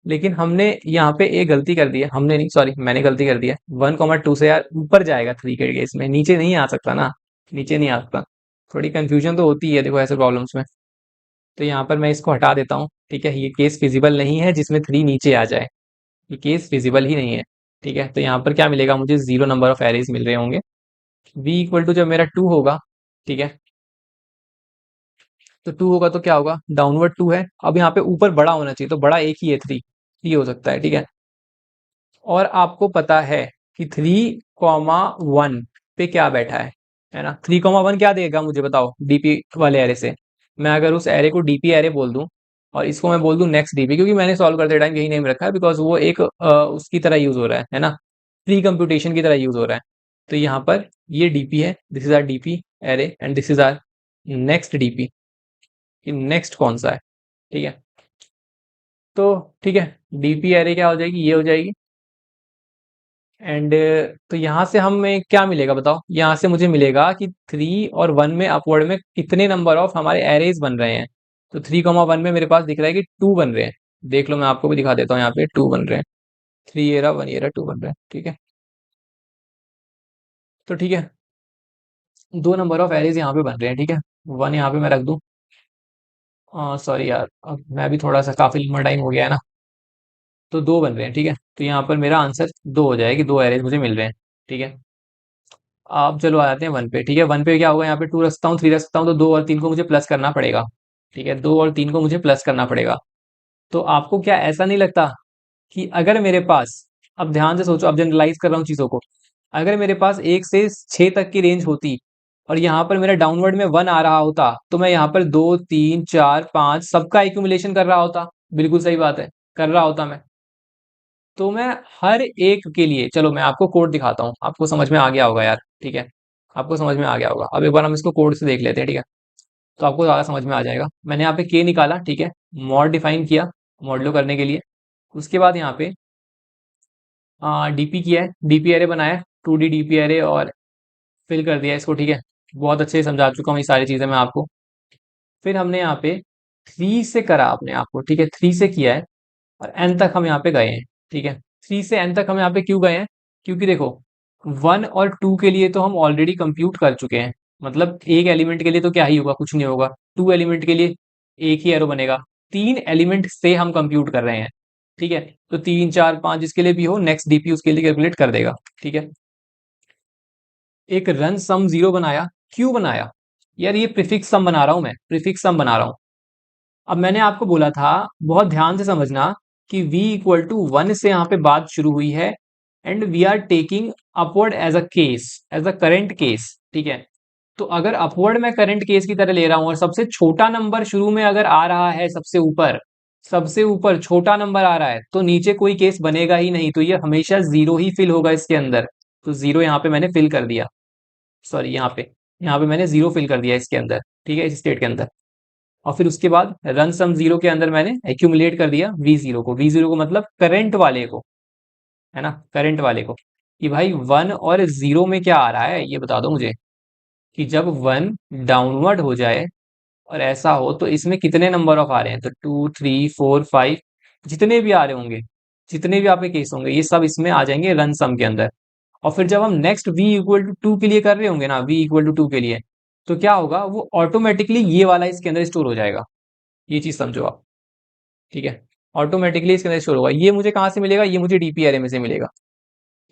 लेकिन हमने यहाँ पे एक गलती कर दी है, हमने नहीं, सॉरी, मैंने गलती कर दी है। 1,2 से यार ऊपर जाएगा 3 के केस में, नीचे नहीं आ सकता ना, नीचे नहीं आ सकता। थोड़ी कंफ्यूजन तो होती है देखो ऐसे प्रॉब्लम्स में। तो यहाँ पर मैं इसको हटा देता हूँ, ठीक है। ये केस फिजिबल नहीं है जिसमें 3 नीचे आ जाए, ये केस फिजिबल ही नहीं है, ठीक है। तो यहाँ पर क्या मिलेगा मुझे, 0 नंबर ऑफ एरेज मिल रहे होंगे। v इक्वल टू जब मेरा 2 होगा, ठीक है, तो 2 होगा तो क्या होगा, डाउनवर्ड 2 है। अब यहाँ पे ऊपर बड़ा होना चाहिए, तो बड़ा एक ही है, 3 हो सकता है, ठीक है। और आपको पता है कि 3,1 पे क्या बैठा है ना। 3,1 क्या देगा मुझे बताओ, डीपी वाले एरे से। मैं अगर उस एरे को डीपी एरे बोल दूं और इसको मैं बोल दूं नेक्स्ट डीपी, क्योंकि मैंने सॉल्व करते टाइम यही नेम रखा है, बिकॉज वो एक उसकी तरह यूज हो रहा है ना, प्री कंप्यूटेशन की तरह यूज हो रहा है। तो यहाँ पर ये डीपी है, this is our DP array and this is our next DP, कि नेक्स्ट कौन सा है, ठीक है। तो ठीक है, डीपी एरे क्या हो जाएगी, ये हो जाएगी। एंड तो यहाँ से हमें क्या मिलेगा बताओ, यहाँ से मुझे मिलेगा कि 3 और 1 में अपवर्ड में कितने नंबर ऑफ हमारे एरेज बन रहे हैं। तो 3,1 में मेरे पास दिख रहा है कि 2 बन रहे हैं। देख लो, मैं आपको भी दिखा देता हूँ, यहाँ पे 2 बन रहे हैं। 3 ये रहा, 1 ये रहा, 2 बन रहे हैं, ठीक है। तो ठीक है, 2 नंबर ऑफ एरेज यहाँ पे बन रहे हैं, ठीक है। 1 यहाँ पे मैं रख दूँ, सॉरी यार, अब मैं भी थोड़ा सा काफी लंबा टाइम हो गया है ना। तो 2 बन रहे हैं, ठीक है। तो यहाँ पर मेरा आंसर 2 हो जाएगी, 2 एरेज मुझे मिल रहे हैं, ठीक है। अब चलो आ जाते हैं 1 पे, ठीक है। 1 पे क्या होगा, यहाँ पे 2 रख सकता हूँ, 3 रख सकता हूँ, तो 2 और 3 को मुझे प्लस करना पड़ेगा, ठीक है। 2 और 3 को मुझे प्लस करना पड़ेगा। तो आपको क्या ऐसा नहीं लगता कि अगर मेरे पास, अब ध्यान से सोचो, अब जनरलाइज कर रहा हूँ चीजों को, अगर मेरे पास 1 से 6 तक की रेंज होती और यहाँ पर मेरा डाउनवर्ड में 1 आ रहा होता, तो मैं यहाँ पर 2, 3, 4, 5 सबका एक्यूमुलेशन कर रहा होता। बिल्कुल सही बात है, कर रहा होता मैं। तो मैं हर एक के लिए, चलो मैं आपको कोड दिखाता हूँ, आपको समझ में आ गया होगा यार, ठीक है। आपको समझ में आ गया होगा। अब एक बार हम इसको कोड से देख लेते हैं, ठीक है। तो आपको ज़्यादा समझ में आ जाएगा। मैंने यहाँ पे के निकाला, ठीक है, मॉड डिफाइन किया मॉडलो करने के लिए। उसके बाद यहाँ पे डीपी किया है, डीपी एरे बनाया, 2D डीपी एरे, और फिल कर दिया इसको, ठीक है। बहुत अच्छे से समझा चुका हूँ ये सारी चीज़ें मैं आपको। फिर हमने यहाँ पे 3 से करा अपने आप को, ठीक है, 3 से किया है और एन तक हम यहाँ पे गए हैं, ठीक है। 3 से एन तक हम यहाँ पे क्यों गए हैं, क्योंकि देखो 1 और 2 के लिए तो हम ऑलरेडी कंप्यूट कर चुके हैं। मतलब एक एलिमेंट के लिए तो क्या ही होगा, कुछ नहीं होगा। 2 एलिमेंट के लिए एक ही एरो बनेगा। 3 एलिमेंट से हम कंप्यूट कर रहे हैं, ठीक है। तो 3, 4, 5 जिसके लिए भी हो, नेक्स्ट डीपी उसके लिए कैलकुलेट कर देगा, ठीक है। एक रन सम जीरो बनाया, क्यों बनाया यार, ये प्रीफिक्स सम बना रहा हूं मैं, प्रीफिक्स सम बना रहा हूं। अब मैंने आपको बोला था, बहुत ध्यान से समझना, कि v इक्वल टू 1 से यहाँ पे बात शुरू हुई है and we are taking upward as a case, as a current case, ठीक है। तो अगर अपवर्ड मैं करंट केस की तरह ले रहा हूं और सबसे छोटा नंबर शुरू में अगर आ रहा है, सबसे ऊपर छोटा नंबर आ रहा है, तो नीचे कोई केस बनेगा ही नहीं, तो ये हमेशा जीरो ही फिल होगा इसके अंदर। तो जीरो यहाँ पे मैंने फिल कर दिया, सॉरी यहाँ पे मैंने जीरो फिल कर दिया इसके अंदर, ठीक है, इस स्टेट के अंदर। और फिर उसके बाद रन सम जीरो के अंदर मैंने एक्यूमुलेट कर दिया वी जीरो को मतलब करंट वाले को, है ना, करंट वाले को, कि भाई 1 और 0 में क्या आ रहा है ये बता दो मुझे। कि जब 1 डाउनवर्ड हो जाए और ऐसा हो, तो इसमें कितने नंबर ऑफ आ रहे हैं, तो 2, 3, 4, 5, जितने भी आ रहे होंगे, जितने भी आपके केस होंगे, ये सब इसमें आ जाएंगे रन सम के अंदर। और फिर जब हम नेक्स्ट v इक्वल टू 2 के लिए कर रहे होंगे ना, v इक्वल टू 2 के लिए, तो क्या होगा, वो ऑटोमेटिकली ये वाला इसके अंदर स्टोर हो जाएगा। ये चीज समझो आप, ठीक है। ऑटोमेटिकली इसके अंदर स्टोर होगा। ये मुझे कहाँ से मिलेगा, ये मुझे डीपी एरे में से मिलेगा,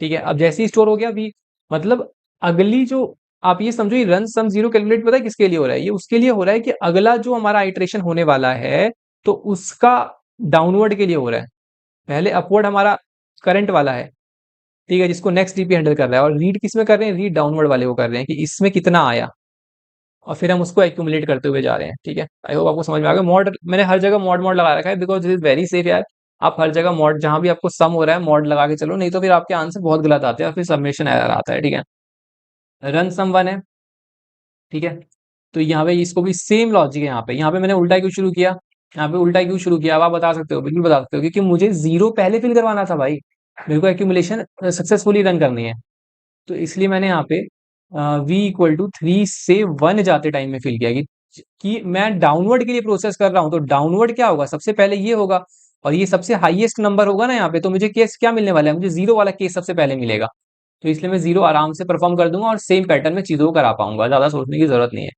ठीक है। अब जैसे ही स्टोर हो गया भी, मतलब अगली जो, आप ये समझो, ये रन सम जीरो कैलकुलेट पता है किसके लिए हो रहा है, ये उसके लिए हो रहा है कि अगला जो हमारा आइट्रेशन होने वाला है, तो उसका डाउनवर्ड के लिए हो रहा है। पहले अपवर्ड हमारा करंट वाला है, ठीक है, जिसको नेक्स्ट डीपी हैंडल कर रहा है, और रीड किस में कर रहे हैं, रीड डाउनवर्ड वाले को कर रहे हैं, कि इसमें कितना आया, और फिर हम उसको एक्यूमुलेट करते हुए जा रहे हैं, ठीक है। आई होप आपको समझ में आ गया। मॉड मैंने हर जगह मॉड मॉड लगा रखा है, because this is very safe यार। आप हर जगह मॉड, जहां भी आपको सम हो रहा है, मॉड लगा के चलो, नहीं तो फिर आपके आंसर बहुत गलत आते हैं और फिर सबमिशन एरर आता है, ठीक है। रन सम 1 है, ठीक है। तो यहाँ पे इसको भी सेम लॉजिक है, यहाँ पे मैंने उल्टा क्यों शुरू किया, यहाँ पे उल्टा क्यों शुरू किया? अब आप बता सकते हो, बिल्कुल बता सकते हो, क्योंकि मुझे जीरो पहले फिल करवाना था भाई। मेरे को एक्यूमुलेशन सक्सेसफुली रन करनी है, तो इसलिए मैंने यहाँ पे वी इक्वल टू 3 से 1 जाते टाइम में फिल किया कि मैं डाउनवर्ड के लिए प्रोसेस कर रहा हूँ, तो डाउनवर्ड क्या होगा, सबसे पहले ये होगा, और ये सबसे हाईएस्ट नंबर होगा ना यहाँ पे, तो मुझे केस क्या मिलने वाला है, मुझे जीरो वाला केस सबसे पहले मिलेगा। तो इसलिए मैं जीरो आराम से परफॉर्म कर दूंगा और सेम पैटर्न में चीजों को करा पाऊंगा, ज्यादा सोचने की जरूरत नहीं है।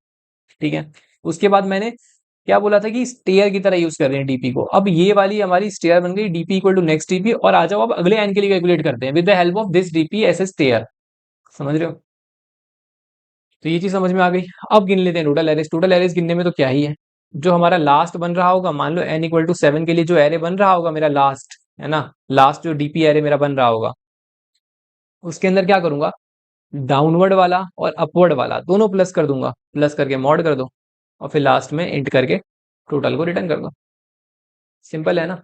ठीक है। उसके बाद मैंने क्या बोला था कि स्टेयर की तरह यूज कर रहे हैं डीपी को। अब ये वाली हमारी स्टेयर बन गई, DP equal to next DP, और आ जाओ अब अगले एन के लिए कैलकुलेट करते हैं with the help of this DP as a stair. समझ रहे हो? तो ये चीज समझ में आ गई। अब गिन लेते हैं टोटल एरेस। टोटल एरेस गिनने में तो क्या ही है, जो हमारा लास्ट बन रहा होगा, मान लो एन इक्वल टू 7 के लिए जो एरे बन रहा होगा मेरा लास्ट, है ना, लास्ट जो डीपी एरे मेरा बन रहा होगा, उसके अंदर क्या करूंगा, डाउनवर्ड वाला और अपवर्ड वाला दोनों प्लस कर दूंगा, प्लस करके मॉड कर दो, और फिर लास्ट में इंट करके टोटल को रिटर्न कर दो। सिंपल है ना?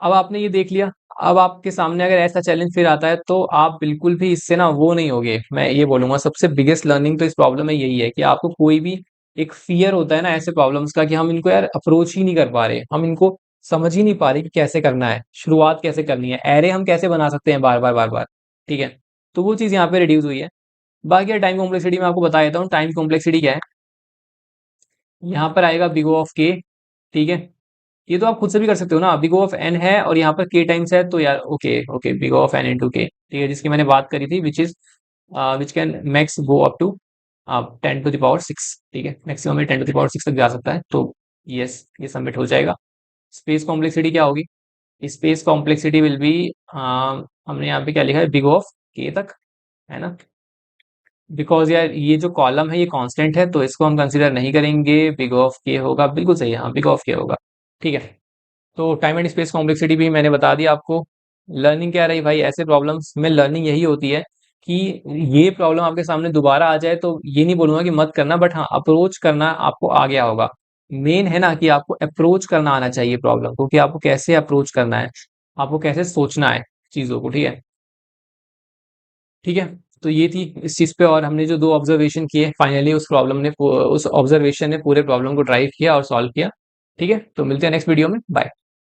अब आपने ये देख लिया। अब आपके सामने अगर ऐसा चैलेंज फिर आता है तो आप बिल्कुल भी इससे ना वो नहीं होगे। मैं ये बोलूंगा सबसे बिगेस्ट लर्निंग तो इस प्रॉब्लम में यही है कि आपको कोई भी एक फियर होता है ना ऐसे प्रॉब्लम्स का, कि हम इनको यार अप्रोच ही नहीं कर पा रहे, हम इनको समझ ही नहीं पा रहे कि कैसे करना है, शुरुआत कैसे करनी है, एरे हम कैसे बना सकते हैं बार बार बार बार। ठीक है। तो वो चीज यहाँ पे रिड्यूस हुई है। बाकी टाइम कॉम्प्लेक्सिटी में आपको बता देता हूँ, टाइम कॉम्प्लेक्सिटी क्या है। यहाँ पर आएगा बिग O ऑफ के। ठीक है। ये तो आप खुद से भी कर सकते हो ना, बिग O ऑफ एन है और यहाँ पर के टाइम्स है, तो यार okay okay, big O of n into k, ठीक है, जिसकी मैंने बात करी थी, which can max go up to 10⁶। ठीक है, मैक्सिमम में 10⁶ तक जा सकता है, तो यस ये सबमिट हो जाएगा। स्पेस कॉम्प्लेक्सिटी क्या होगी? स्पेस कॉम्प्लेक्सिटी विल बी, हमने यहाँ पे क्या लिखा है, बिग O ऑफ के तक, है ना, बिकॉज यार ये जो कॉलम है ये कांस्टेंट है, तो इसको हम कंसीडर नहीं करेंगे, बिग O ऑफ के होगा, बिल्कुल सही है, हाँ बिग O ऑफ के होगा। ठीक है। तो टाइम एंड स्पेस कॉम्प्लेक्सिटी भी मैंने बता दिया आपको। लर्निंग क्या रही भाई, ऐसे प्रॉब्लम्स में लर्निंग यही होती है कि ये प्रॉब्लम आपके सामने दोबारा आ जाए तो ये नहीं बोलूंगा कि मत करना, बट हाँ अप्रोच करना आपको आ गया होगा। मेन है ना कि आपको अप्रोच करना आना चाहिए प्रॉब्लम को, कि आपको कैसे अप्रोच करना है, आपको कैसे सोचना है चीजों को। ठीक है। ठीक है। तो ये थी इस चीज पे, और हमने जो दो ऑब्जर्वेशन किए फाइनली उस ऑब्जर्वेशन ने पूरे प्रॉब्लम को ड्राइव किया और सॉल्व किया। ठीक है। तो मिलते हैं नेक्स्ट वीडियो में, बाय।